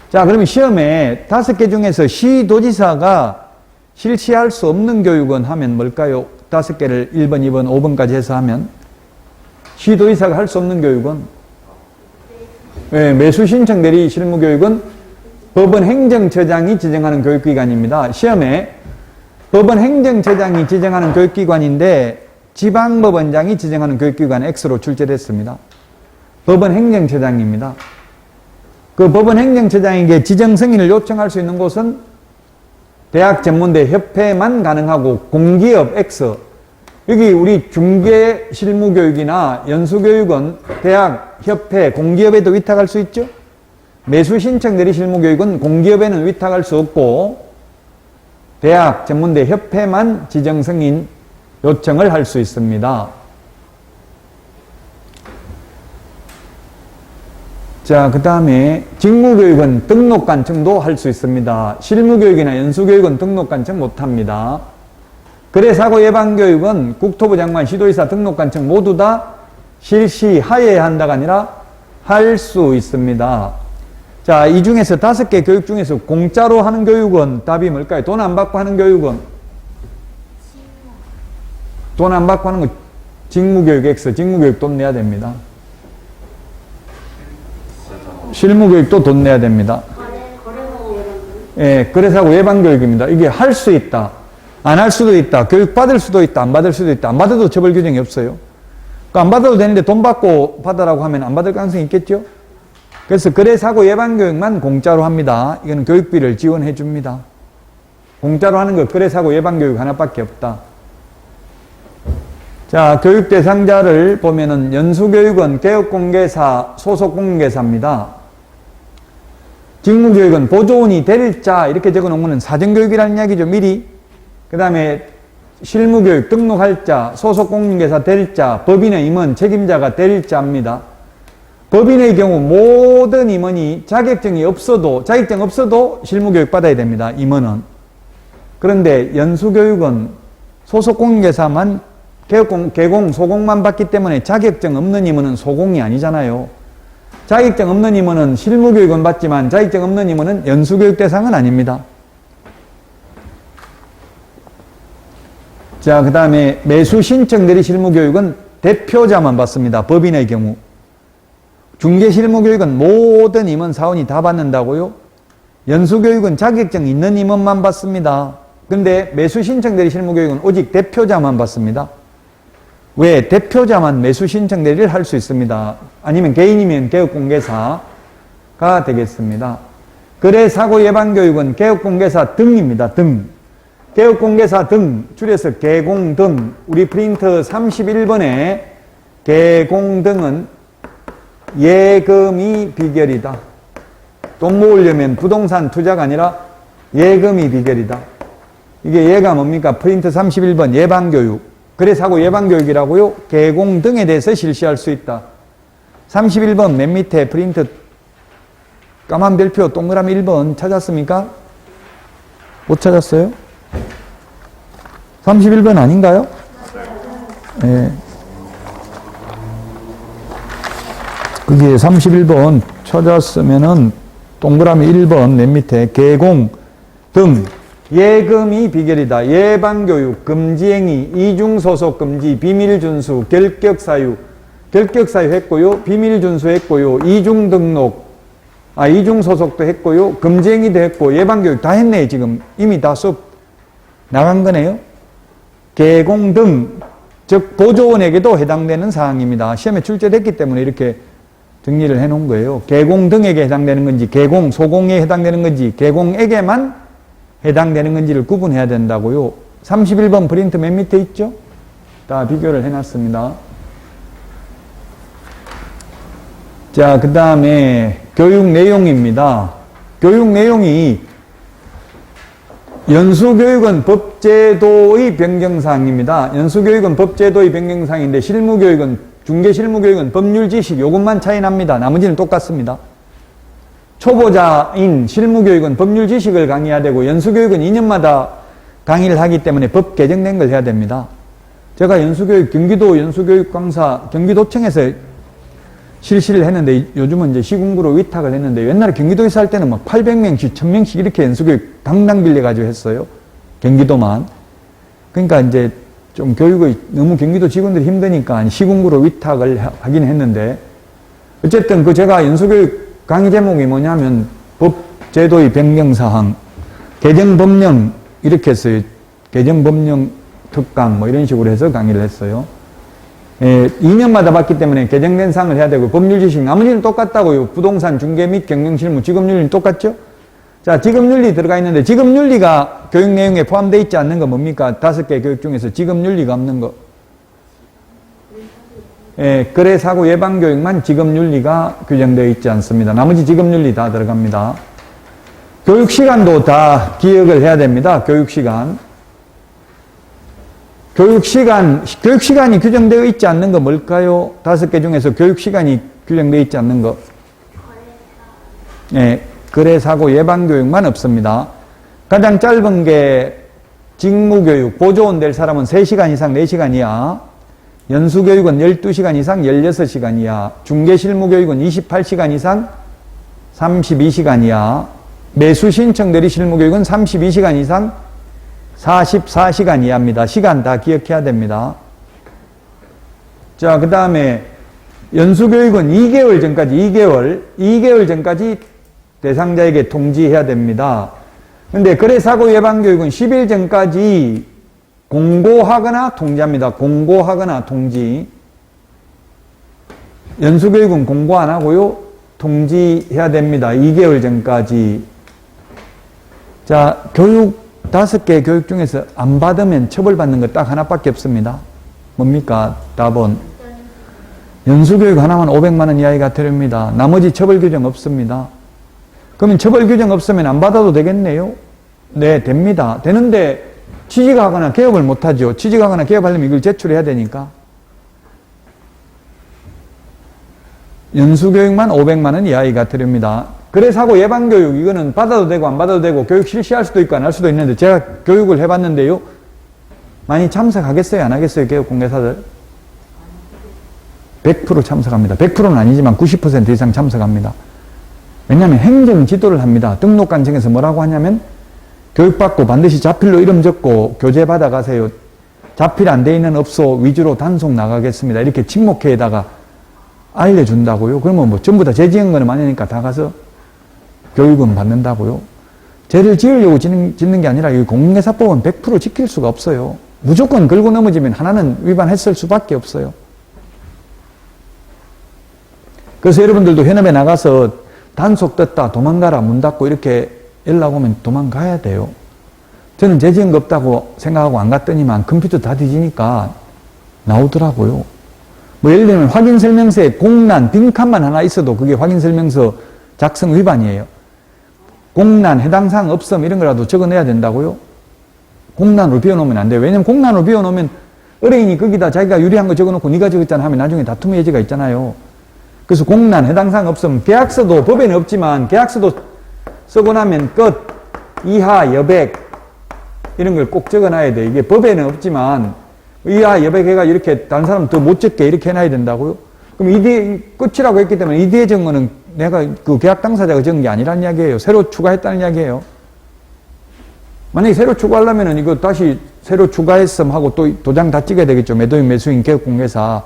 A: 자, 그러면 시험에 5개 중에서 시도지사가 실시할 수 없는 교육은 하면 뭘까요? 5개를 1번, 2번, 5번까지 해서 하면 시도지사가 할 수 없는 교육은 매수신청 대리 실무교육은 법원 행정처장이 지정하는 교육기관입니다. 시험에 법원 행정처장이 지정하는 교육기관인데 지방법원장이 지정하는 교육기관 X로 출제됐습니다. 법원 행정처장입니다. 그 법원 행정처장에게 지정 승인을 요청할 수 있는 곳은 대학전문대 협회만 가능하고 공기업 X. 여기 우리 중개실무교육이나 연수교육은 대학, 협회, 공기업에도 위탁할 수 있죠. 매수신청 대리 실무교육은 공기업에는 위탁할 수 없고 대학, 전문대, 협회만 지정 승인 요청을 할 수 있습니다. 자, 그 다음에 직무교육은 등록관청도 할 수 있습니다. 실무교육이나 연수교육은 등록관청 못합니다. 거래사고 예방교육은 국토부 장관, 시도지사 등록관청 모두 다 실시하여야 한다가 아니라 할 수 있습니다. 자, 이 중에서 5개 교육 중에서 공짜로 하는 교육은 답이 뭘까요? 돈 안 받고 하는 교육은? 돈 안 받고 하는 거 직무교육 X, 직무교육 돈 내야 됩니다. 실무교육도 돈 내야 됩니다. 예, 거래사고 예방교육입니다. 이게 할 수 있다. 안 할 수도 있다. 교육 받을 수도 있다. 안 받을 수도 있다. 안 받아도 처벌 규정이 없어요. 그러니까 안 받아도 되는데 돈 받고 받으라고 하면 안 받을 가능성이 있겠죠? 그래서 거래사고 예방교육만 공짜로 합니다. 이거는 교육비를 지원해 줍니다. 공짜로 하는 거 거래사고 예방교육 하나밖에 없다. 자, 교육 대상자를 보면은 연수교육은 개업공개사, 소속공개사입니다. 직무교육은 보조원이 될 자 이렇게 적어놓은 거는 사전교육이라는 이야기죠. 미리. 그 다음에 실무교육 등록할 자, 소속공인중개사 될 자, 법인의 임원 책임자가 될 자입니다. 법인의 경우 모든 임원이 자격증 없어도 실무교육 받아야 됩니다. 임원은. 그런데 연수교육은 소속공인중개사만 개공, 소공만 받기 때문에 자격증 없는 임원은 소공이 아니잖아요. 자격증 없는 임원은 실무교육은 받지만 자격증 없는 임원은 연수교육 대상은 아닙니다. 자, 그 다음에 매수신청 대리 실무교육은 대표자만 받습니다. 법인의 경우. 중개실무교육은 모든 임원 사원이 다 받는다고요? 연수교육은 자격증 있는 임원만 받습니다. 그런데 매수신청 대리 실무교육은 오직 대표자만 받습니다. 왜? 대표자만 매수신청 대리를 할 수 있습니다. 아니면 개인이면 개업공개사가 되겠습니다. 거래사고 예방교육은 개업공개사 등입니다. 등. 개업공개사 등, 줄여서 개공등. 우리 프린터 31번에 개공등은 예금이 비결이다. 돈 모으려면 부동산 투자가 아니라 예금이 비결이다. 이게 예가 뭡니까? 프린터 31번 예방교육. 거래사고 예방교육이라고요. 개공 등에 대해서 실시할 수 있다. 31번 맨 밑에 프린트 까만 별표 동그라미 1번 찾았습니까? 못 찾았어요? 31번 아닌가요? 네. 그게 31번 찾았으면은 동그라미 1번 맨 밑에 개공 등 예금이 비결이다. 예방교육, 금지행위, 이중소속 금지, 비밀준수, 결격사유 했고요. 비밀준수 했고요. 이중등록, 이중소속도 했고요. 금지행위도 했고, 예방교육 다 했네요. 지금 이미 다 수업 나간 거네요. 개공 등 즉 보조원에게도 해당되는 사항입니다. 시험에 출제됐기 때문에 이렇게 정리를 해놓은 거예요. 계공 등에게 해당되는 건지, 계공, 소공에 해당되는 건지, 계공에게만 해당되는 건지를 구분해야 된다고요. 31번 프린트 맨 밑에 있죠? 다 비교를 해놨습니다. 자, 그 다음에 교육 내용입니다. 교육 내용이 연수교육은 법제도의 변경사항입니다. 연수교육은 법제도의 변경사항인데 실무교육은 중개실무교육은 법률지식 요것만 차이 납니다. 나머지는 똑같습니다. 초보자인 실무교육은 법률지식을 강의해야 되고 연수교육은 2년마다 강의를 하기 때문에 법 개정된 걸 해야 됩니다. 제가 연수교육 경기도 연수교육 강사 경기도청에서 실시를 했는데 요즘은 이제 시군구로 위탁을 했는데 옛날에 경기도에서 할 때는 막 800명씩 1000명씩 이렇게 연수교육 당당 빌려가지고 했어요. 경기도만. 그러니까 이제 좀 교육의 너무 경기도 직원들이 힘드니까 시군구로 위탁을 하긴 했는데 어쨌든 그 제가 연수교육 강의 제목이 뭐냐면 법제도의 변경사항, 개정법령 이렇게 했어요. 개정법령 특강 뭐 이런 식으로 해서 강의를 했어요. 2년마다 받기 때문에 개정된 사항을 해야 되고 법률지식 나머지는 똑같다고요. 부동산 중개 및 경영실무 직업윤리는 똑같죠? 자, 직업윤리 들어가 있는데 직업윤리가 교육 내용에 포함되어 있지 않는 거 뭡니까? 5개 교육 중에서 직업윤리가 없는 거. 거래 사고 예방 교육만 직업윤리가 규정되어 있지 않습니다. 나머지 직업윤리 다 들어갑니다. 교육 시간도 다 기억을 해야 됩니다. 교육 시간. 교육시간이 규정되어 있지 않는 거 뭘까요? 5개 중에서 교육시간이 규정되어 있지 않는 거. 거래, 사고, 예방교육만 없습니다. 가장 짧은 게 직무교육, 보조원 될 사람은 3시간 이상 4시간 이하, 연수교육은 12시간 이상 16시간 이하, 중개실무교육은 28시간 이상 32시간 이하, 매수신청 대리실무교육은 32시간 이상 44시간 이하입니다. 시간 다 기억해야 됩니다. 자, 그 다음에 연수교육은 2개월 전까지, 2개월 전까지 대상자에게 통지해야 됩니다. 근데 거래사고 예방교육은 10일 전까지 공고하거나 통지합니다. 공고하거나 통지. 연수교육은 공고 안 하고요. 통지해야 됩니다. 2개월 전까지. 자, 5개 교육 중에서 안 받으면 처벌받는 거 딱 하나밖에 없습니다. 뭡니까? 답은 연수교육 하나만 500만 원 이하가 들입니다. 나머지 처벌 규정 없습니다. 그러면 처벌 규정 없으면 안 받아도 되겠네요? 네, 됩니다. 되는데 취직하거나 개업을 못하죠. 취직하거나 개업하려면 이걸 제출해야 되니까. 연수교육만 500만 원 이하가 들입니다. 거래사고 예방교육 이거는 받아도 되고 안 받아도 되고 교육 실시할 수도 있고 안 할 수도 있는데 제가 교육을 해봤는데요. 많이 참석하겠어요? 안 하겠어요? 교육공개사들? 100% 참석합니다. 100%는 아니지만 90% 이상 참석합니다. 왜냐하면 행정지도를 합니다. 등록관청에서 뭐라고 하냐면 교육받고 반드시 자필로 이름 적고 교재 받아가세요. 자필 안 돼 있는 업소 위주로 단속 나가겠습니다. 이렇게 친목회에다가 알려준다고요. 그러면 뭐 전부 다 죄 지은 거는 아니니까 다 가서 교육은 받는다고요. 죄를 지으려고 짓는 게 아니라 이 공인중개사법은 100% 지킬 수가 없어요. 무조건 걸고 넘어지면 하나는 위반했을 수밖에 없어요. 그래서 여러분들도 현업에 나가서 단속 떴다 도망가라 문 닫고 이렇게 연락 오면 도망가야 돼요. 저는 죄 지은 거 없다고 생각하고 안 갔더니만 컴퓨터 다 뒤지니까 나오더라고요. 뭐 예를 들면 확인설명서에 공란 빈칸만 하나 있어도 그게 확인설명서 작성 위반이에요. 공란 해당 사항 없음 이런 거라도 적어내야 된다고요? 공란으로 비워놓으면 안 돼요. 왜냐면 공란으로 비워놓으면 의뢰인이 거기다 자기가 유리한 거 적어놓고 네가 적었잖아 하면 나중에 다툼의 여지가 있잖아요. 그래서 공란 해당 사항 없음 계약서도 법에는 없지만 계약서도 쓰고 나면 끝, 이하, 여백 이런 걸 꼭 적어놔야 돼. 이게 법에는 없지만 이하, 여백 해가 이렇게 다른 사람 더 못 적게 이렇게 해놔야 된다고요? 그럼 이 뒤에 끝이라고 했기 때문에 이 뒤에 적은 거는 내가 그 계약 당사자가 적은 게 아니란 이야기예요. 새로 추가했다는 이야기예요. 만약에 새로 추가하려면은 이거 다시 새로 추가했음 하고 또 도장 다 찍어야 되겠죠. 매도인, 매수인, 개업공개사.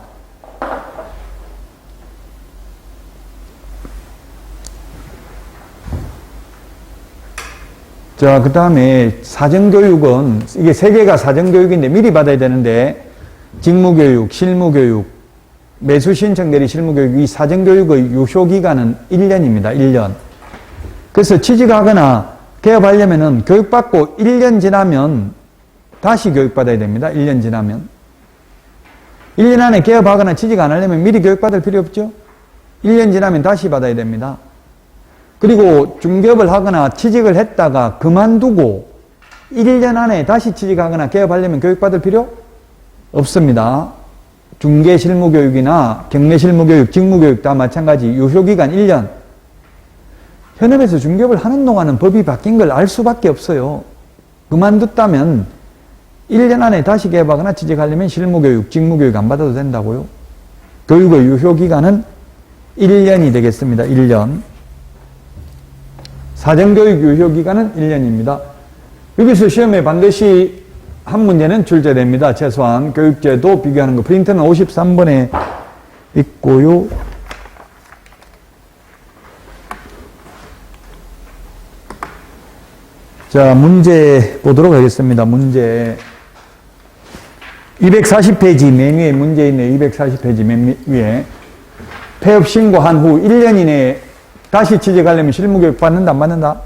A: 자, 그 다음에 사전교육은, 이게 3개가 사전교육인데 미리 받아야 되는데, 직무교육, 실무교육, 매수신청 대리 실무교육, 이 사정교육의 유효기간은 1년입니다. 1년. 그래서 취직하거나 개업하려면은 교육받고 1년 지나면 다시 교육받아야 됩니다. 1년 지나면. 1년 안에 개업하거나 취직 안 하려면 미리 교육받을 필요 없죠. 1년 지나면 다시 받아야 됩니다. 그리고 중개업을 하거나 취직을 했다가 그만두고 1년 안에 다시 취직하거나 개업하려면 교육받을 필요 없습니다. 중개 실무교육이나 경매 실무교육, 직무교육 다 마찬가지. 유효기간 1년. 현업에서 중개업을 하는 동안은 법이 바뀐 걸 알 수밖에 없어요. 그만뒀다면 1년 안에 다시 개업하거나 취직하려면 실무교육, 직무교육 안 받아도 된다고요. 교육의 유효기간은 1년이 되겠습니다. 1년. 사정교육 유효기간은 1년입니다. 여기서 시험에 반드시 한 문제는 출제됩니다. 최소한 교육제도 비교하는 거. 프린트는 53번에 있고요. 자, 문제 보도록 하겠습니다. 문제 240페이지 맨 위에 문제 있네요. 240페이지 맨 위에 폐업 신고한 후 1년 이내에 다시 취직하려면 실무교육 받는다 안 받는다?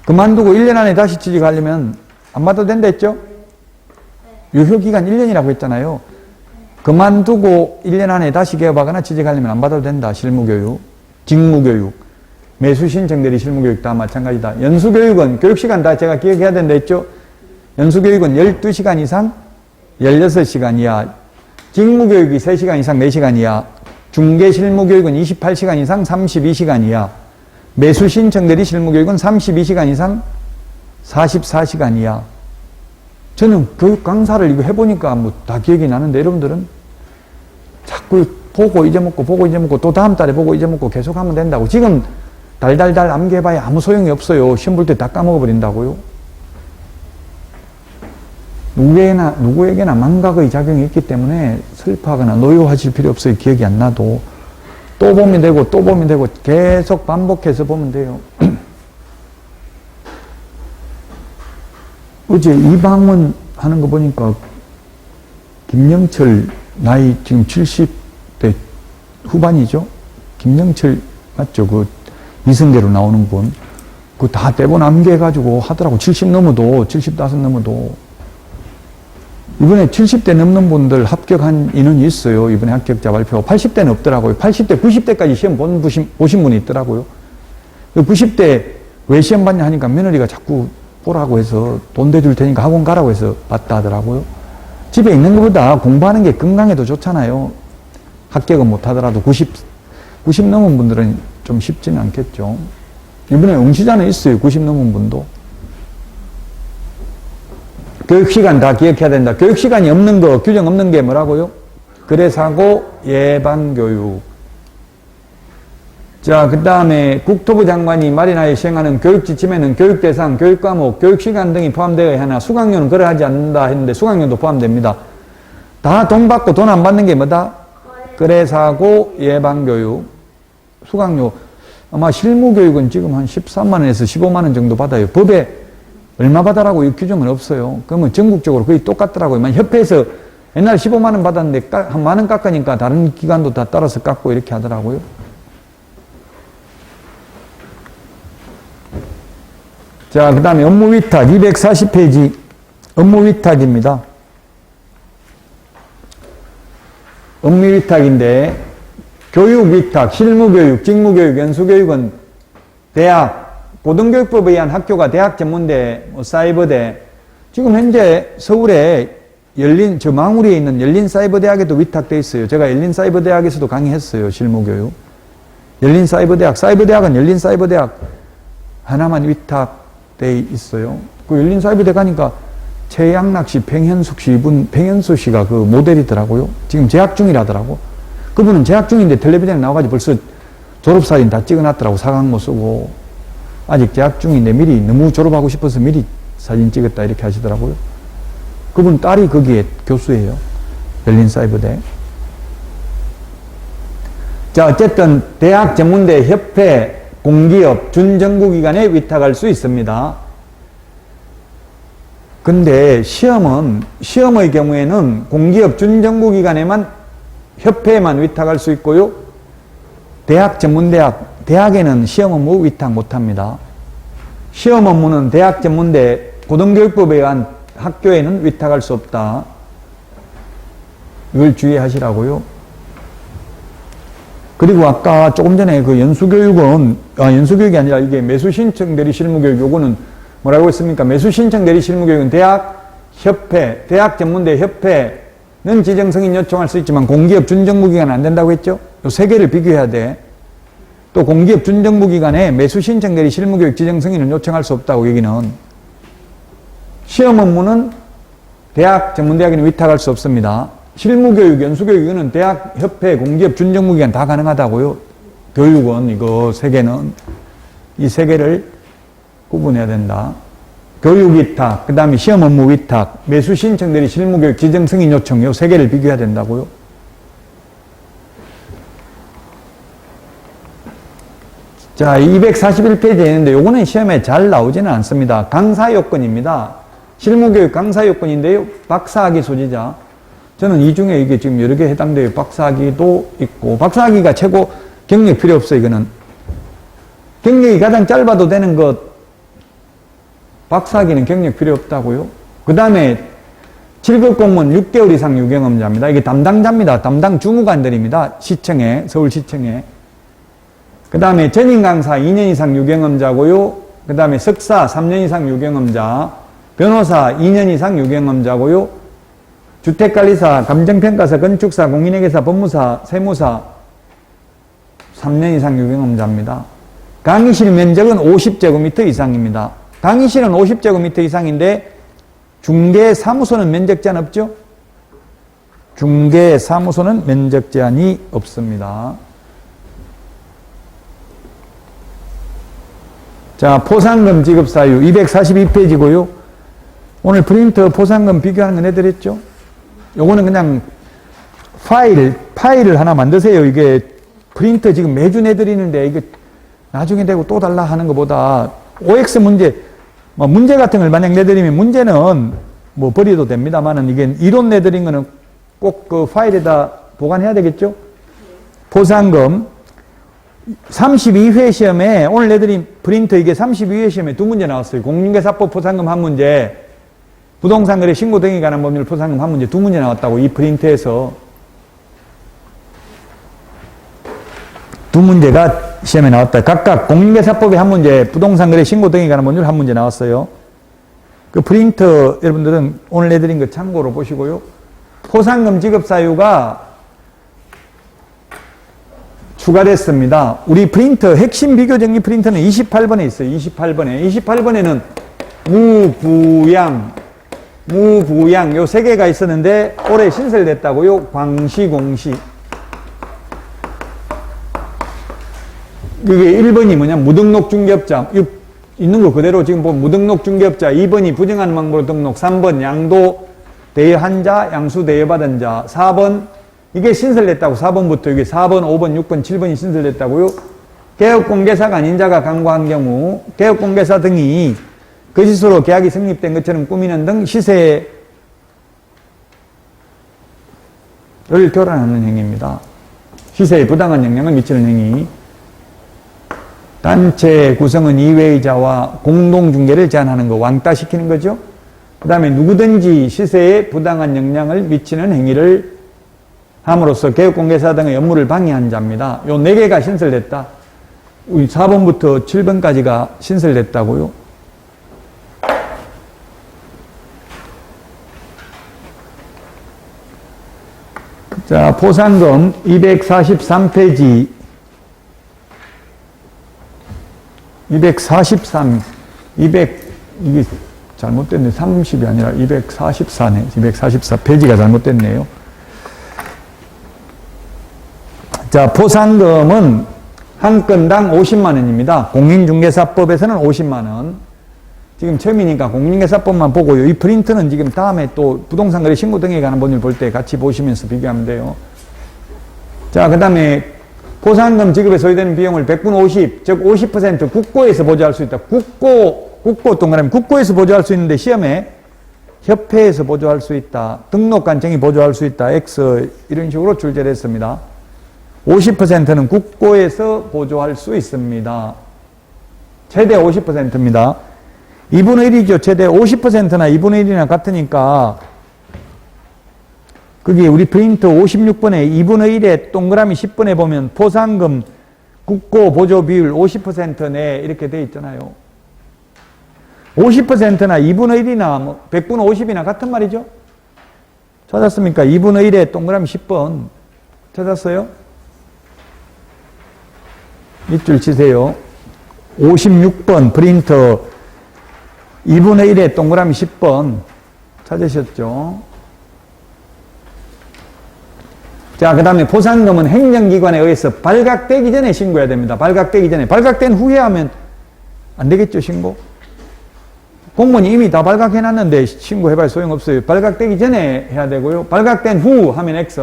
A: 그만두고 1년 안에 다시 취직하려면 안 받아도 된다 했죠? 유효기간 1년이라고 했잖아요. 그만두고 1년 안에 다시 개업하거나 취직하려면 안 받아도 된다. 실무교육, 직무교육, 매수신청 대리 실무교육 다 마찬가지다. 연수교육은 교육시간 다 제가 기억해야 된다 했죠? 연수교육은 12시간 이상 16시간 이하, 직무교육이 3시간 이상 4시간 이하, 중개실무교육은 28시간 이상 32시간 이하, 매수신청 대리 실무교육은 32시간 이상 44시간 이하. 저는 교육 강사를 이거 해보니까 뭐 다 기억이 나는데 여러분들은 자꾸 보고 잊어먹고 보고 잊어먹고 또 다음 달에 보고 잊어먹고 계속 하면 된다고. 지금 달달달 암기해봐야 아무 소용이 없어요. 시험 볼 때 다 까먹어버린다고요. 누구에게나 망각의 작용이 있기 때문에 슬퍼하거나 노여워하실 필요 없어요. 기억이 안 나도. 또 보면 되고 또 보면 되고 계속 반복해서 보면 돼요. 어제 이방문 하는 거 보니까 김영철 나이 지금 70대 후반이죠? 김영철 맞죠? 그 이승계로 나오는 분. 그거 다 대본 암기해가지고 하더라고. 70 넘어도 75 넘어도. 이번에 70대 넘는 분들 합격한 인원이 있어요. 이번에 합격자 발표. 80대는 없더라고요. 80대, 90대까지 시험 보신 분이 있더라고요. 90대 왜 시험 봤냐 하니까 며느리가 자꾸 보라고 해서 돈 대줄 테니까 학원 가라고 해서 봤다 하더라고요. 집에 있는 것보다 공부하는 게 건강에도 좋잖아요. 합격은 못 하더라도 90 넘은 분들은 좀 쉽지는 않겠죠. 이번에 응시자는 있어요. 90 넘은 분도. 교육시간 다 기억해야 된다. 교육시간이 없는 거, 규정 없는 게 뭐라고요? 거래사고 예방교육. 자, 그 다음에 국토부 장관이 마련하여 시행하는 교육지침에는 교육대상, 교육과목, 교육시간 등이 포함되어야 하나 수강료는 거래하지 않는다 했는데 수강료도 포함됩니다. 다 돈 받고 돈 안 받는 게 뭐다? 거래사고 예방교육. 수강료. 아마 실무교육은 지금 한 13만원에서 15만원 정도 받아요. 법에 얼마 받아라고 이 규정은 없어요. 그러면 전국적으로 거의 똑같더라고요. 협회에서 옛날에 15만원 받았는데 한 만원 깎으니까 다른 기관도 다 따라서 깎고 이렇게 하더라고요. 자, 그 다음에 업무위탁 240페이지 업무위탁입니다. 업무위탁인데 교육위탁, 실무교육, 직무교육, 연수교육은 대학, 고등교육법에 의한 학교가 대학 전문대, 사이버대, 지금 현재 서울에 저 망우리에 있는 열린사이버대학에도 위탁되어 있어요. 제가 열린사이버대학에서도 강의했어요. 실무교육. 열린사이버대학, 사이버대학은 열린사이버대학 하나만 위탁되어 있어요. 그 열린사이버대 가니까 최양락 씨, 팽현숙 씨, 팽현수 씨가 그 모델이더라고요. 지금 재학 중이라더라고. 그분은 재학 중인데 텔레비전에 나와가지고 벌써 졸업사진 다 찍어놨더라고. 사각모 쓰고. 아직 재학 중인데 미리 너무 졸업하고 싶어서 미리 사진 찍었다 이렇게 하시더라고요. 그분 딸이 거기에 교수예요. 열린사이버대. 자, 어쨌든 대학 전문대, 협회, 공기업, 준정부기관에 위탁할 수 있습니다. 근데 시험의 경우에는 공기업 준정부기관에만 협회에만 위탁할 수 있고요. 대학 전문대학, 대학에는 시험 업무 위탁 못합니다. 시험 업무는 대학 전문대 고등교육법에 의한 학교에는 위탁할 수 없다. 이걸 주의하시라고요. 그리고 아까 조금 전에 그 연수교육이 아니라 이게 매수신청 대리 실무교육, 요거는 뭐라고 했습니까? 매수신청 대리 실무교육은 대학 협회, 대학 전문대 협회는 지정승인 요청할 수 있지만 공기업 준정부기관은 안 된다고 했죠? 요 세 개를 비교해야 돼. 또 공기업 준정부기관에 매수신청 대리 실무교육 지정승인은 요청할 수 없다고 얘기는. 시험 업무는 대학 전문대학에는 위탁할 수 없습니다. 실무교육, 연수교육, 이거는 대학, 협회, 공기업, 준정부기관 다 가능하다고요. 교육은 이거 세 개는. 이 세 개를 구분해야 된다. 교육 위탁, 그 다음에 시험 업무 위탁, 매수 신청 대리 실무교육 지정 승인 요청, 요 세 개를 비교해야 된다고요. 자, 241페이지에 있는데 요거는 시험에 잘 나오지는 않습니다. 강사 요건입니다. 실무교육 강사 요건인데요. 박사학위 소지자. 저는 이 중에 이게 지금 여러 개 해당돼요. 박사학위도 있고, 박사학위가 최고 경력 필요 없어요, 이거는. 경력이 가장 짧아도 되는 것, 박사학위는 경력 필요 없다고요. 그 다음에 7급 공무원 6개월 이상 유경험자입니다. 이게 담당자입니다. 담당 주무관들입니다. 시청에, 서울시청에. 그 다음에 전임 강사 2년 이상 유경험자고요. 그 다음에 석사 3년 이상 유경험자, 변호사 2년 이상 유경험자고요. 주택관리사, 감정평가사, 건축사, 공인회계사, 법무사, 세무사 3년 이상 유경험자입니다. 강의실 면적은 50제곱미터 이상입니다. 강의실은 50제곱미터 이상인데 중개사무소는 면적 제한 없죠? 중개사무소는 면적 제한이 없습니다. 자, 포상금 지급 사유 242페이지고요. 오늘 프린터 포상금 비교하는 거 내드렸죠? 요거는 그냥 파일을 하나 만드세요. 이게 프린터 지금 매주 내드리는데 이게 나중에 되고 또 달라 하는 것보다 OX 문제, 문제 같은 걸 만약 내드리면 문제는 뭐 버려도 됩니다만은 이게 이론 내드린 거는 꼭 그 파일에다 보관해야 되겠죠? 포상금 32회 시험에 오늘 내드린 프린터 이게 32회 시험에 두 문제 나왔어요. 공인중개사법 포상금 한 문제, 부동산 거래 신고 등에 관한 법률 포상금 한 문제 두 문제 나왔다고 이 프린트에서 두 문제가 시험에 나왔다. 각각 공인중개사법에 한 문제, 부동산 거래 신고 등에 관한 법률 한 문제 나왔어요. 그 프린터 여러분들은 오늘 내드린 거 참고로 보시고요. 포상금 지급 사유가 추가됐습니다. 우리 프린터 핵심 비교 정리 프린터는 28번에 있어요. 28번에는 무부양 요 세 개가 있었는데 올해 신설됐다고요. 광시, 공시. 이게 1번이 뭐냐? 무등록 중개업자. 있는 거 그대로 지금 보면 무등록 중개업자. 2번이 부정한 방법으로 등록. 3번 양도 대여한 자, 양수 대여받은 자. 4번 이게 신설됐다고. 4번부터 이게 4번, 5번, 6번, 7번이 신설됐다고요. 개업공개사가 아닌 자가 강구한 경우 개업공개사 등이 거짓으로 계약이 성립된 것처럼 꾸미는 등 시세를 교란하는 행위입니다. 시세에 부당한 영향을 미치는 행위. 단체 구성은 이외의자와 공동중개를 제한하는 거, 왕따시키는 거죠. 그 다음에 누구든지 시세에 부당한 영향을 미치는 행위를 함으로써 개업공개사 등의 업무를 방해한 자입니다. 요 4개가 신설됐다. 4번부터 7번까지가 신설됐다고요. 자, 포상금 243페이지 243 이게 잘못됐네. 30이 아니라 244네. 244페이지가 잘못됐네요. 자, 포상금은 한 건당 50만원입니다. 공인중개사법에서는 50만원. 지금 처음이니까 공인중개사법만 보고요. 이 프린트는 지금 다음에 또 부동산거래 신고 등에 관한 법률 볼 때 같이 보시면서 비교하면 돼요. 자, 그 다음에 포상금 지급에 소요되는 비용을 100분 50, 즉 50% 국고에서 보조할 수 있다. 국고 동그라미 국고에서 보조할 수 있는데 시험에 협회에서 보조할 수 있다. 등록관청이 보조할 수 있다. X 이런 식으로 출제를 했습니다. 50%는 국고에서 보조할 수 있습니다. 최대 50%입니다. 2분의 1이죠. 최대 50%나 2분의 1이나 같으니까 거기 우리 프린트 56번에 2분의 1에 동그라미 10번에 보면 포상금 국고 보조 비율 50%네 이렇게 돼 있잖아요. 50%나 2분의 1이나 뭐 100분의 50이나 같은 말이죠. 찾았습니까? 2분의 1에 동그라미 10번 찾았어요? 밑줄 치세요. 56번 프린터 2분의 1에 동그라미 10번 찾으셨죠? 자, 그 다음에 포상금은 행정기관에 의해서 발각되기 전에 신고해야 됩니다. 발각되기 전에. 발각된 후에 하면 안 되겠죠, 신고? 공무원이 이미 다 발각해놨는데 신고해봐야 소용없어요. 발각되기 전에 해야 되고요. 발각된 후 하면 X.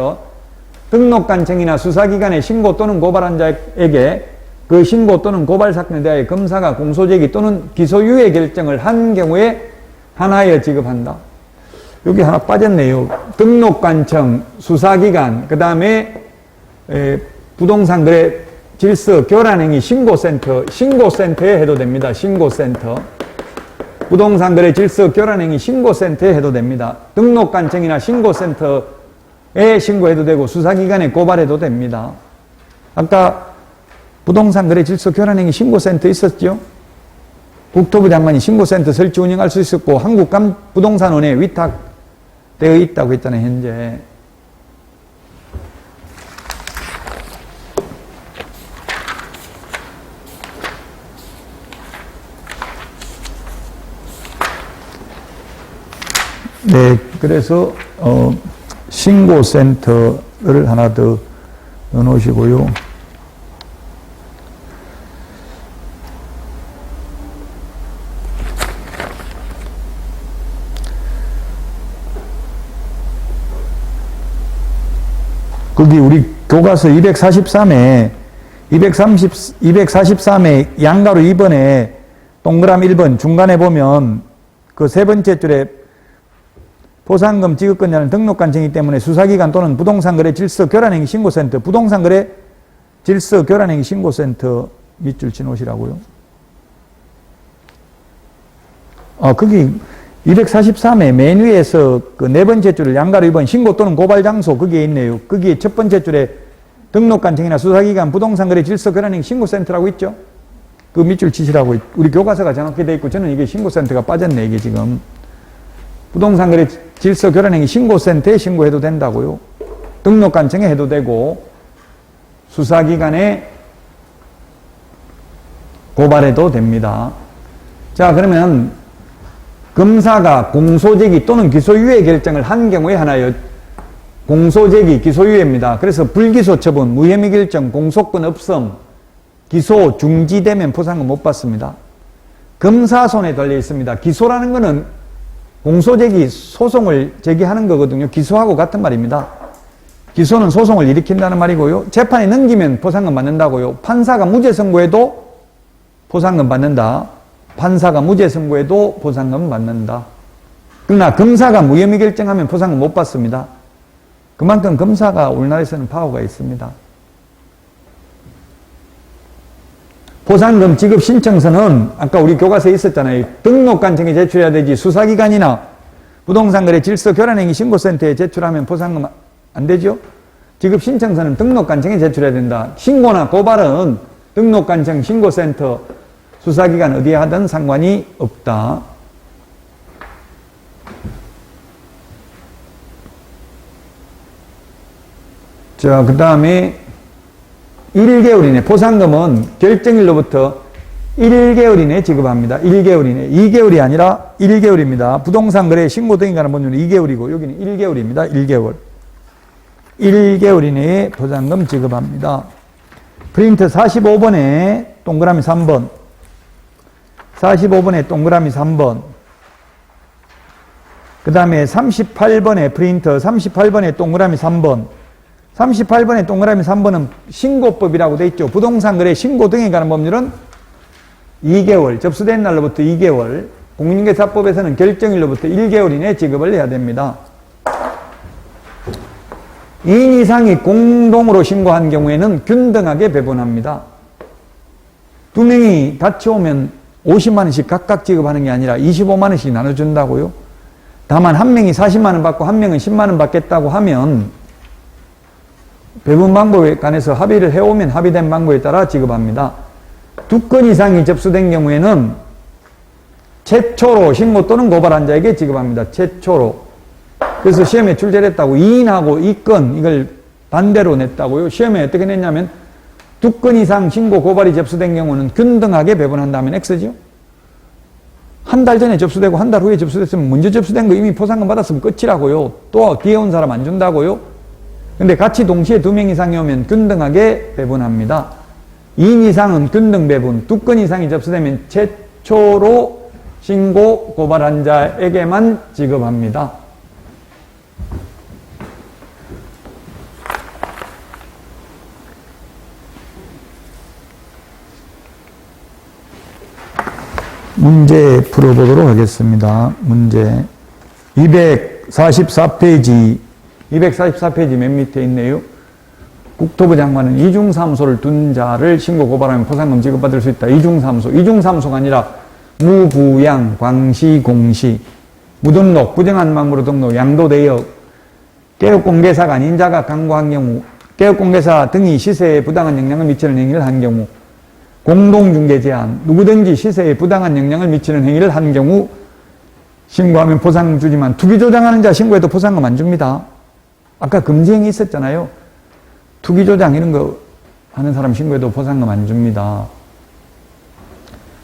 A: 등록관청이나 수사기관에 신고 또는 고발한 자에게 그 신고 또는 고발 사건에 대하여 검사가 공소제기 또는 기소유예 결정을 한 경우에 하나여 지급한다. 여기 하나 빠졌네요. 등록관청, 수사기관, 그 다음에 부동산 거래 질서 교란행위 신고센터, 신고센터에 해도 됩니다. 신고센터. 부동산 거래 질서 교란행위 신고센터에 해도 됩니다. 등록관청이나 신고센터에 신고해도 되고 수사기관에 고발해도 됩니다. 아까 부동산 거래 질서 교란행위 신고센터 있었죠? 국토부 장관이 신고센터 설치 운영할 수 있었고 한국부동산원에 위탁되어 있다고 했잖아요. 현재. 네, 그래서 신고센터를 하나 더 넣어놓으시고요. 거기 우리 교과서 243에 243에 양가로 2번에 동그라미 1번 중간에 보면 그 세 번째 줄에 포상금 지급권자는 등록관청이기 때문에 수사기관 또는 부동산거래 질서 교란행위 신고센터, 부동산거래 질서 교란행위 신고센터 밑줄 치놓으시라고요. 거기 243회 맨 위에서 그 네 번째 줄을 양가로 2번 신고 또는 고발 장소 거기에 있네요. 거기에 첫 번째 줄에 등록관청이나 수사기관 부동산거래 질서 교란행위 신고센터라고 있죠. 그 밑줄 치시라고. 우리 교과서가 정확히 되어 있고 저는 이게 신고센터가 빠졌네 이게 지금. 부동산거래 질서 교란행위 신고센터에 신고해도 된다고요. 등록관청에 해도 되고 수사기관에 고발해도 됩니다. 자, 그러면 검사가 공소제기 또는 기소유예 결정을 한 경우에 하나요. 공소제기, 기소유예입니다. 그래서 불기소 처분, 무혐의 결정, 공소권 없음, 기소 중지되면 포상금 못 받습니다. 검사 손에 달려 있습니다. 기소라는 것은 공소제기, 소송을 제기하는 거거든요. 기소하고 같은 말입니다. 기소는 소송을 일으킨다는 말이고요. 재판에 넘기면 포상금 받는다고요. 판사가 무죄 선고해도 포상금 받는다. 판사가 무죄 선고해도 포상금 받는다. 그러나 검사가 무혐의 결정하면 포상금 못 받습니다. 그만큼 검사가 우리나라에서는 파워가 있습니다. 포상금 지급 신청서는 아까 우리 교과서에 있었잖아요. 등록관청에 제출해야 되지 수사기관이나 부동산거래 질서 교란행위 신고센터에 제출하면 포상금 안 되죠? 지급 신청서는 등록관청에 제출해야 된다. 신고나 고발은 등록관청, 신고센터, 수사기관 어디에 하든 상관이 없다. 자, 그 다음에 1개월이네. 포상금은 결정일로부터 1개월 이내 지급합니다. 1개월 이내. 2개월이 아니라 1개월입니다. 부동산 거래 신고 등에 관한 법률은 2개월이고 여기는 1개월입니다. 1개월. 1개월 이내에 포상금 지급합니다. 프린트 45번에 동그라미 3번. 45번에 동그라미 3번. 그 다음에 38번에 프린터 38번에 동그라미 3번. 38번에 동그라미 3번은 신고법이라고 되어 있죠. 부동산 거래 신고 등에 관한 법률은 2개월, 접수된 날로부터 2개월. 공인중개사법에서는 결정일로부터 1개월 이내에 지급을 해야 됩니다. 2인 이상이 공동으로 신고한 경우에는 균등하게 배분합니다. 두 명이 같이 오면 50만 원씩 각각 지급하는 게 아니라 25만 원씩 나눠준다고요. 다만 한 명이 40만 원 받고 한 명은 10만 원 받겠다고 하면 배분 방법에 관해서 합의를 해오면 합의된 방법에 따라 지급합니다. 2건 이상이 접수된 경우에는 최초로 신고 또는 고발한 자에게 지급합니다. 최초로. 그래서 시험에 출제했다고 2인하고 2건 이걸 반대로 냈다고요. 시험에 어떻게 냈냐면 2건 이상 신고 고발이 접수된 경우는 균등하게 배분한다면 X죠. 한 달 전에 접수되고 한 달 후에 접수됐으면 먼저 접수된 거 이미 포상금 받았으면 끝이라고요. 또 뒤에 온 사람 안 준다고요. 근데 같이 동시에 2명 이상이 오면 균등하게 배분합니다. 2인 이상은 균등 배분, 2건 이상이 접수되면 최초로 신고 고발한 자에게만 지급합니다. 문제 풀어보도록 하겠습니다. 문제 244페이지 맨 밑에 있네요. 국토부 장관은 이중사무소를 둔 자를 신고 고발하면 포상금 지급받을 수 있다. 이중사무소가 아니라 무부양, 광시, 공시, 무등록, 부정한 방법으로 등록, 양도대역, 개업공개사가 아닌 자가 강구한 경우, 개업공개사 등이 시세에 부당한 영향을 미치는 행위를 한 경우, 공동중개 제한, 누구든지 시세에 부당한 영향을 미치는 행위를 한 경우 신고하면 포상금 주지만 투기 조장하는 자 신고해도 포상금 안 줍니다. 아까 금지행위 있었잖아요. 투기 조장 이런 거 하는 사람 신고해도 포상금 안 줍니다.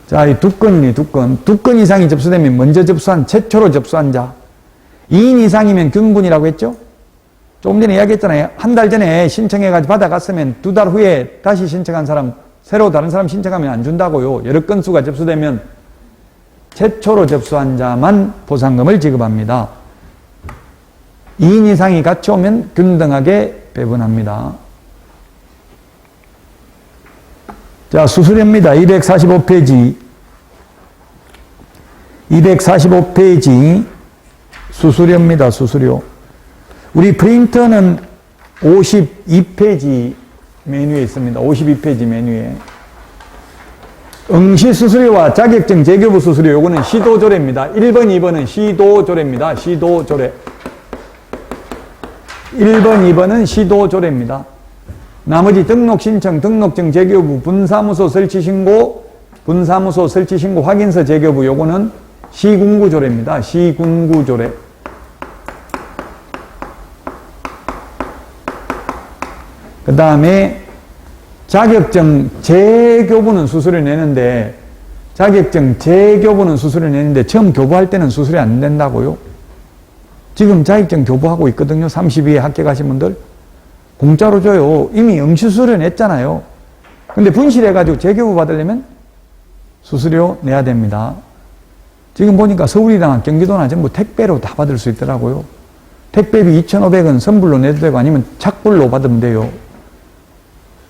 A: 자, 이 2건이네, 2건. 2건 이상이 접수되면 먼저 접수한, 최초로 접수한 자. 2인 이상이면 균분이라고 했죠? 조금 전에 이야기했잖아요. 한 달 전에 신청해가지고 받아갔으면 2달 후에 다시 신청한 사람, 새로 다른 사람 신청하면 안 준다고요. 여러 건수가 접수되면 최초로 접수한 자만 포상금을 지급합니다. 2인 이상이 같이 오면 균등하게 배분합니다. 자, 수수료입니다. 245페이지. 수수료입니다. 수수료. 우리 프린터는 52페이지 메뉴에 있습니다. 52페이지 메뉴에. 응시 수수료와 자격증 재교부 수수료, 요거는 시도조례입니다. 1번, 2번은 시도조례입니다. 시도조례. 1번, 2번은 시도조례입니다. 나머지 등록신청, 등록증 재교부, 분사무소 설치신고, 확인서 재교부, 요거는 시군구조례입니다. 시군구조례. 그 다음에 자격증 재교부는 수수료 내는데 처음 교부할 때는 수수료 안 낸다고요? 지금 자격증 교부하고 있거든요. 32회 합격하신 분들. 공짜로 줘요. 이미 응시수수료 냈잖아요. 근데 분실해가지고 재교부 받으려면 수수료 내야 됩니다. 지금 보니까 서울이나 경기도나 전부 택배로 다 받을 수 있더라고요. 택배비 2,500원 선불로 내도 되고 아니면 착불로 받으면 돼요.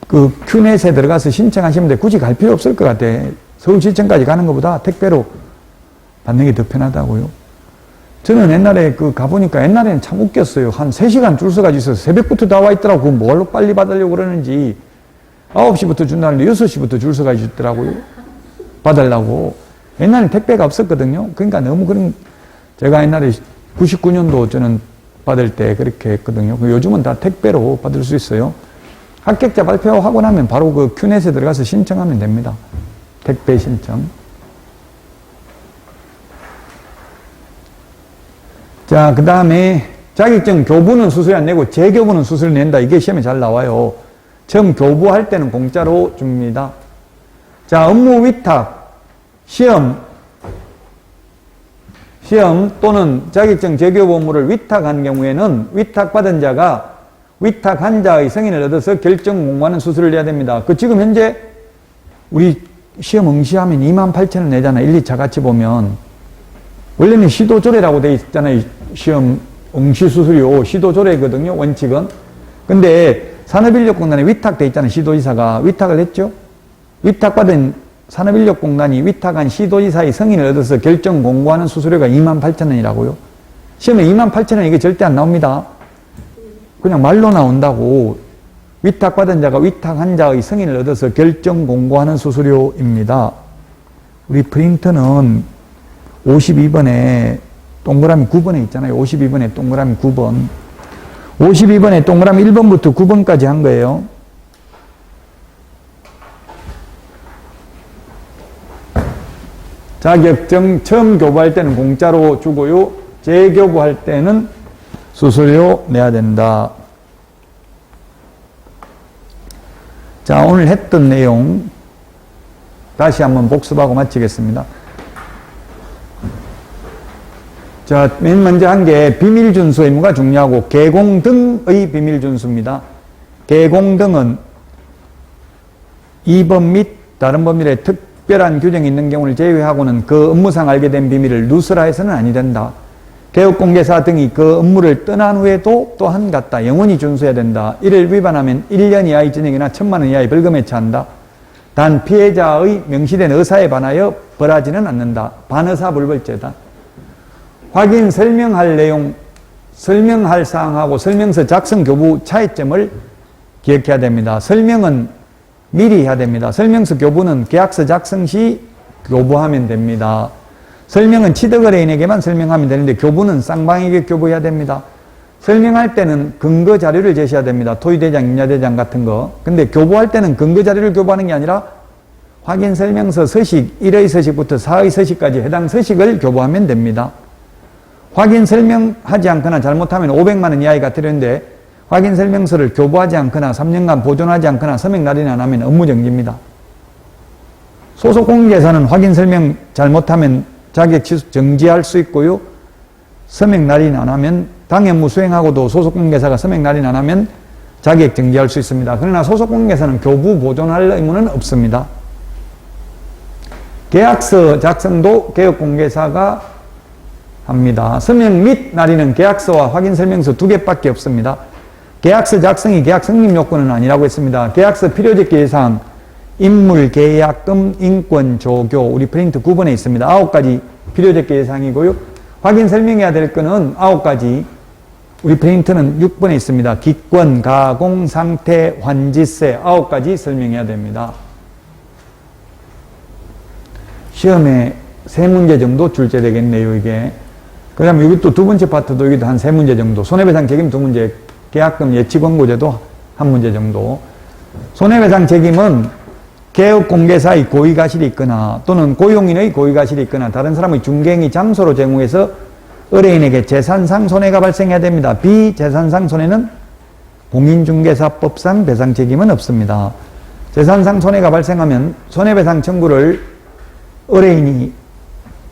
A: 그 큐넷에 들어가서 신청하시면 돼. 굳이 갈 필요 없을 것 같아. 서울시청까지 가는 것보다 택배로 받는 게 더 편하다고요. 저는 옛날에 가보니까 옛날에는 참 웃겼어요. 한 3시간 줄 서가지고 있어서 새벽부터 다 와 있더라고. 뭘로 빨리 받으려고 그러는지. 9시부터 준다는데 6시부터 줄 서가지고 있더라고요. 받으려고. 옛날엔 택배가 없었거든요. 그러니까 너무 제가 옛날에 99년도 저는 받을 때 그렇게 했거든요. 요즘은 다 택배로 받을 수 있어요. 합격자 발표하고 나면 바로 그 큐넷에 들어가서 신청하면 됩니다. 택배 신청. 자, 그 다음에 자격증 교부는 수수료 안 내고 재교부는 수수료 낸다. 이게 시험에 잘 나와요. 처음 교부할 때는 공짜로 줍니다. 자, 업무 위탁, 시험 또는 자격증 재교부 업무를 위탁한 경우에는 위탁받은 자가 위탁한 자의 승인을 얻어서 결정 공고하는 수수료를 내야 됩니다. 지금 현재 우리 시험 응시하면 28,000원 내잖아. 1, 2차 같이 보면. 원래는 시도조례라고 돼 있잖아요. 시험 응시 수수료 시도조례거든요. 원칙은. 근데 산업인력공단에 위탁돼 있잖아요. 시도지사가 위탁을 했죠. 위탁받은 산업인력공단이 위탁한 시도지사의 승인을 얻어서 결정 공고하는 수수료가 28,000원이라고요. 시험에 28,000원 이게 절대 안 나옵니다. 그냥 말로 나온다고. 위탁받은 자가 위탁한 자의 승인을 얻어서 결정 공고하는 수수료입니다. 우리 프린터는 52번에 동그라미 9번에 있잖아요. 52번에 동그라미 9번. 52번에 동그라미 1번부터 9번까지 한 거예요. 자격증 처음 교부할 때는 공짜로 주고요. 재교부할 때는 수수료 내야 된다. 자, 오늘 했던 내용 다시 한번 복습하고 마치겠습니다. 자, 맨 먼저 한 게 비밀준수 의무가 중요하고 개공 등의 비밀준수입니다. 개공 등은 2번 및 다른 법률에 특별한 규정이 있는 경우를 제외하고는 그 업무상 알게 된 비밀을 누설하 해서는 아니 된다. 개업공개사 등이 그 업무를 떠난 후에도 또한 같다. 영원히 준수해야 된다. 이를 위반하면 1년 이하의 징역이나 1,000만 원 이하의 벌금에 처한다. 단 피해자의 명시된 의사에 반하여 벌하지는 않는다. 반의사 불벌죄다. 확인 설명할 내용, 설명할 사항하고 설명서 작성 교부 차이점을 기억해야 됩니다. 설명은 미리 해야 됩니다. 설명서 교부는 계약서 작성 시 교부하면 됩니다. 설명은 취득의뢰인에게만 설명하면 되는데 교부는 쌍방에게 교부해야 됩니다. 설명할 때는 근거 자료를 제시해야 됩니다. 토의대장, 임야대장 같은 거. 근데 교부할 때는 근거 자료를 교부하는 게 아니라 확인 설명서 서식, 1의 서식부터 4의 서식까지 해당 서식을 교부하면 됩니다. 확인 설명하지 않거나 잘못하면 500만 원 이하가 들었는데 확인 설명서를 교부하지 않거나 3년간 보존하지 않거나 서명 날인을 안 하면 업무정지입니다. 소속공개사는 확인 설명 잘못하면 자격 취소 정지할 수 있고요. 서명 날인 안 하면 당해 업무 수행하고도 소속공개사가 서명 날인 안 하면 자격 정지할 수 있습니다. 그러나 소속공개사는 교부 보존할 의무는 없습니다. 계약서 작성도 개업공개사가 합니다. 서명 및 날인은 계약서와 확인 설명서 2개밖에 없습니다. 계약서 작성이 계약 성립 요건은 아니라고 했습니다. 계약서 필요적 예상, 인물, 계약금, 인권, 조교, 우리 프린트 9번에 있습니다. 9가지 필요적 예상이고요. 확인 설명해야 될 거는 9가지, 우리 프린트는 6번에 있습니다. 기권, 가공, 상태, 환지세 9가지 설명해야 됩니다. 시험에 3문제 정도 출제되겠네요, 이게. 그 다음에 여기 또 두 번째 파트도 여기도 한 3문제 정도. 손해배상 책임 2문제, 계약금 예치권고제도 1문제 정도. 손해배상 책임은 개업공개사의 고의가실이 있거나 또는 고용인의 고의가실이 있거나 다른 사람의 중개행위 장소로 제공해서 의뢰인에게 재산상 손해가 발생해야 됩니다. 비재산상 손해는 공인중개사법상 배상 책임은 없습니다. 재산상 손해가 발생하면 손해배상 청구를 의뢰인이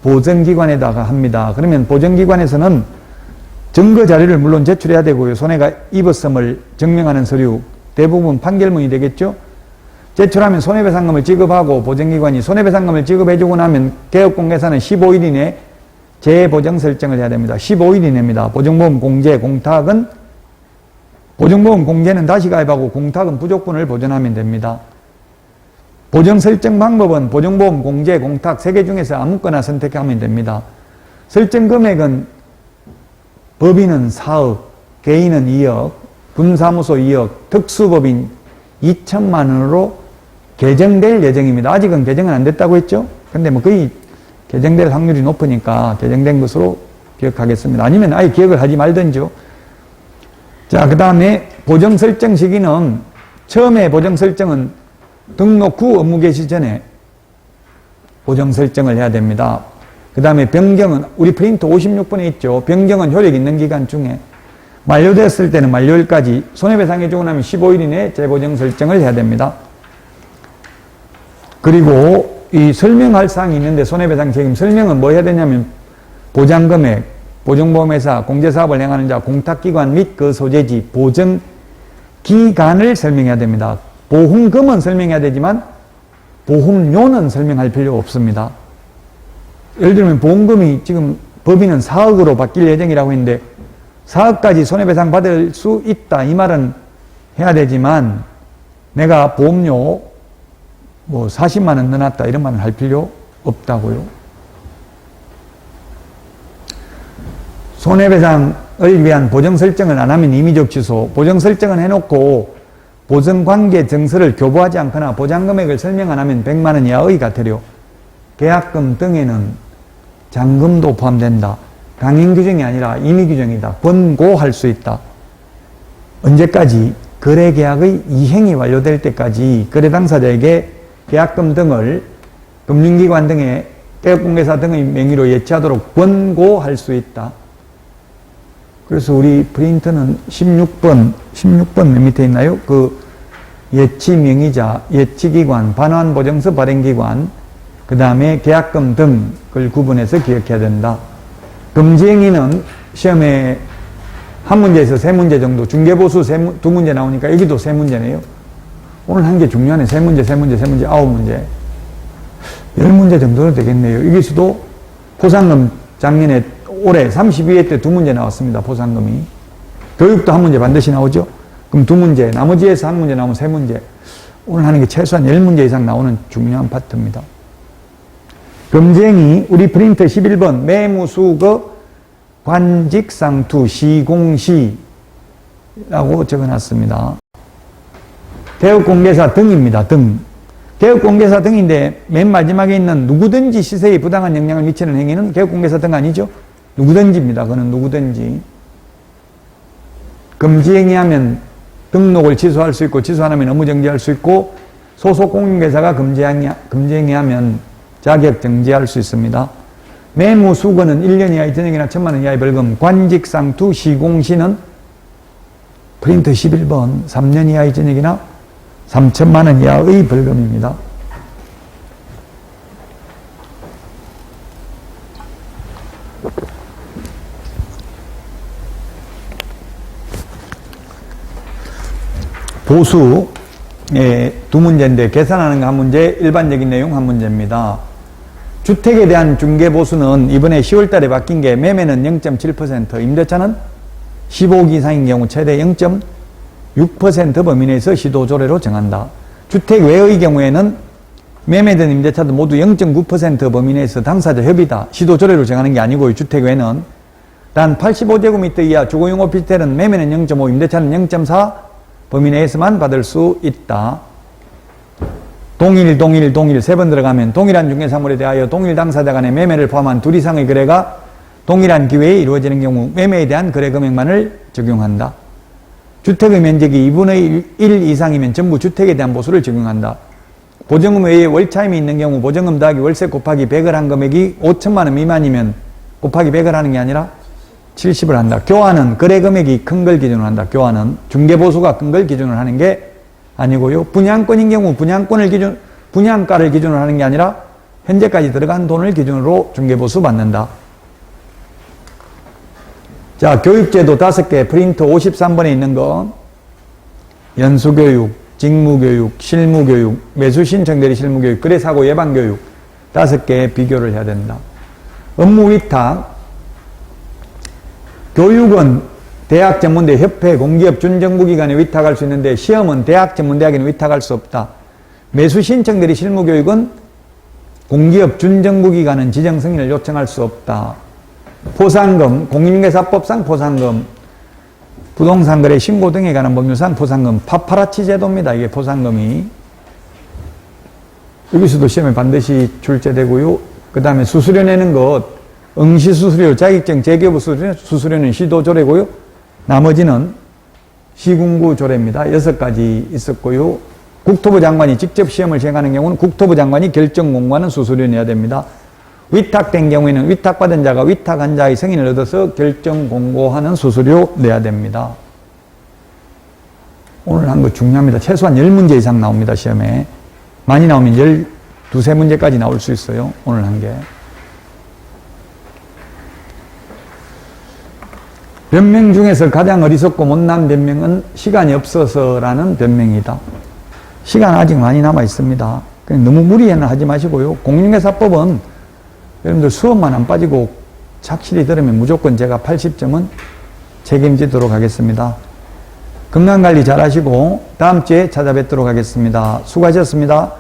A: 보전기관에다가 합니다. 그러면 보전기관에서는 증거자료를 물론 제출해야 되고요. 손해가 입었음을 증명하는 서류, 대부분 판결문이 되겠죠. 제출하면 손해배상금을 지급하고 보전기관이 손해배상금을 지급해주고 나면 개업공개사는 15일 이내 재보정 설정을 해야 됩니다. 15일 이내입니다. 보증보험 공제, 공탁은 보증보험 공제는 다시 가입하고 공탁은 부족분을 보전하면 됩니다. 보정 설정 방법은 보증보험 공제, 공탁 3개 중에서 아무거나 선택하면 됩니다. 설정 금액은 법인은 4억, 개인은 2억, 분사무소 2억, 특수법인 2천만 원으로 개정될 예정입니다. 아직은 개정은 안 됐다고 했죠? 근데 뭐 거의 개정될 확률이 높으니까 개정된 것으로 기억하겠습니다. 아니면 아예 기억을 하지 말든지요. 자, 그 다음에 보정 설정 시기는 처음에 보정 설정은 등록 후 업무 개시 전에 보정 설정을 해야 됩니다. 그 다음에 변경은 우리 프린트 56번에 있죠. 변경은 효력 있는 기간 중에 만료됐을 때는 만료일까지 손해배상해 주고 나면 15일 이내에 재보정 설정을 해야 됩니다. 그리고 이 설명할 사항이 있는데 손해배상 책임 설명은 뭐 해야 되냐면 보장금액, 보증보험회사, 공제사업을 행하는 자, 공탁기관 및 그 소재지, 보증기간을 설명해야 됩니다. 보험금은 설명해야 되지만 보험료는 설명할 필요가 없습니다. 예를 들면 보험금이 지금 법인은 4억으로 바뀔 예정이라고 했는데 4억까지 손해배상 받을 수 있다 이 말은 해야 되지만 내가 보험료 뭐 40만 원 넣어놨다 이런 말은 할 필요 없다고요. 손해배상을 위한 보정 설정을 안 하면 임의적 취소. 보정 설정을 해놓고 보증관계 증서를 교부하지 않거나 보장금액을 설명 안 하면 100만 원 이하의 과태료. 계약금 등에는 잔금도 포함된다. 강행 규정이 아니라 임의 규정이다. 권고할 수 있다. 언제까지? 거래계약의 이행이 완료될 때까지 거래 당사자에게 계약금 등을 금융기관 등의 개업공개사 등의 명의로 예치하도록 권고할 수 있다. 그래서 우리 프린터는 16번 맨 밑에 있나요? 그 예치 명의자, 예치기관, 반환보증서 발행기관, 그 다음에 계약금 등을 구분해서 기억해야 된다. 금지행위는 시험에 한 문제에서 세 문제 정도, 중개보수 두 문제 나오니까 여기도 세 문제네요. 오늘 한 게 중요하네. 세 문제, 9문제. 10문제 정도는 되겠네요. 여기서도 포상금 작년에 올해 32회 때 2문제 나왔습니다. 포상금이. 교육도 한 문제 반드시 나오죠. 그럼 2문제, 나머지에서 한 문제 나오면 3문제. 오늘 하는 게 최소한 10문제 이상 나오는 중요한 파트입니다. 금지행위, 우리 프린터 11번 매무수거 관직상투 시공시라고 적어놨습니다. 개업공개사 등입니다. 등. 개업공개사 등인데 맨 마지막에 있는 누구든지 시세에 부당한 영향을 미치는 행위는 개업공개사 등 아니죠? 누구든지입니다. 그는 누구든지. 금지행위하면 등록을 취소할 수 있고 취소 안 하면 업무 정지할 수 있고 소속 공인회사가 금지행위하면 자격 정지할 수 있습니다. 매무수거는 1년 이하의 전액이나 1,000만 원 이하의 벌금, 관직상투 시공시는 프린터 11번 3년 이하의 전액이나 3,000만 원 이하의 벌금입니다. 보수 2문제인데 계산하는 거 한 문제, 일반적인 내용 한 문제입니다. 주택에 대한 중개보수는 이번에 10월달에 바뀐 게 매매는 0.7%, 임대차는 15억 이상인 경우 최대 0.6% 범위 내에서 시도조례로 정한다. 주택 외의 경우에는 매매든 임대차도 모두 0.9% 범위 내에서 당사자 협의다. 시도조례로 정하는 게 아니고요. 주택 외는 단 85제곱미터 이하 주거용 오피스텔은 매매는 0.5, 임대차는 0.4 범위 내에서만 받을 수 있다. 동일 세 번 들어가면 동일한 중개사물에 대하여 동일 당사자 간의 매매를 포함한 둘 이상의 거래가 동일한 기회에 이루어지는 경우 매매에 대한 거래 금액만을 적용한다. 주택의 면적이 2분의 1 이상이면 전부 주택에 대한 보수를 적용한다. 보증금 외에 월차임이 있는 경우 보증금 더하기 월세 곱하기 100을 한 금액이 5천만 원 미만이면 곱하기 100을 하는 게 아니라 70을 한다. 교환은 거래 금액이 큰 걸 기준으로 한다. 교환은 중개보수가 큰 걸 기준으로 하는 게 아니고요. 분양권인 경우 분양가를 기준으로 하는 게 아니라 현재까지 들어간 돈을 기준으로 중개보수 받는다. 자, 교육제도 5개, 프린터 53번에 있는 거 연수교육, 직무교육, 실무교육, 매수신청대리 실무교육, 거래사고 예방교육 5개 비교를 해야 된다. 업무위탁, 교육은 대학 전문대 협회, 공기업, 준정부기관에 위탁할 수 있는데 시험은 대학 전문대학에는 위탁할 수 없다. 매수 신청대리 실무교육은 공기업, 준정부기관은 지정 승인을 요청할 수 없다. 포상금, 공인중개사법상 포상금, 부동산 거래 신고 등에 관한 법률상 포상금, 파파라치 제도입니다. 이게 포상금이. 여기서도 시험에 반드시 출제되고요. 그 다음에 수수료 내는 것, 응시수수료, 자격증 재교부 수수료는 시도조례고요. 나머지는 시군구조례입니다. 6가지 있었고요. 국토부 장관이 직접 시험을 시행하는 경우는 국토부 장관이 결정 공고하는 수수료 내야 됩니다. 위탁된 경우에는 위탁받은 자가 위탁한 자의 승인을 얻어서 결정 공고하는 수수료 내야 됩니다. 오늘 한 거 중요합니다. 최소한 10문제 이상 나옵니다. 시험에. 많이 나오면 12~13문제까지 나올 수 있어요. 오늘 한 게. 변명 중에서 가장 어리석고 못난 변명은 시간이 없어서라는 변명이다. 시간 아직 많이 남아 있습니다. 그냥 너무 무리는 하지 마시고요. 공인중개사법은 여러분들 수업만 안 빠지고 착실히 들으면 무조건 제가 80점은 책임지도록 하겠습니다. 건강관리 잘 하시고 다음 주에 찾아뵙도록 하겠습니다. 수고하셨습니다.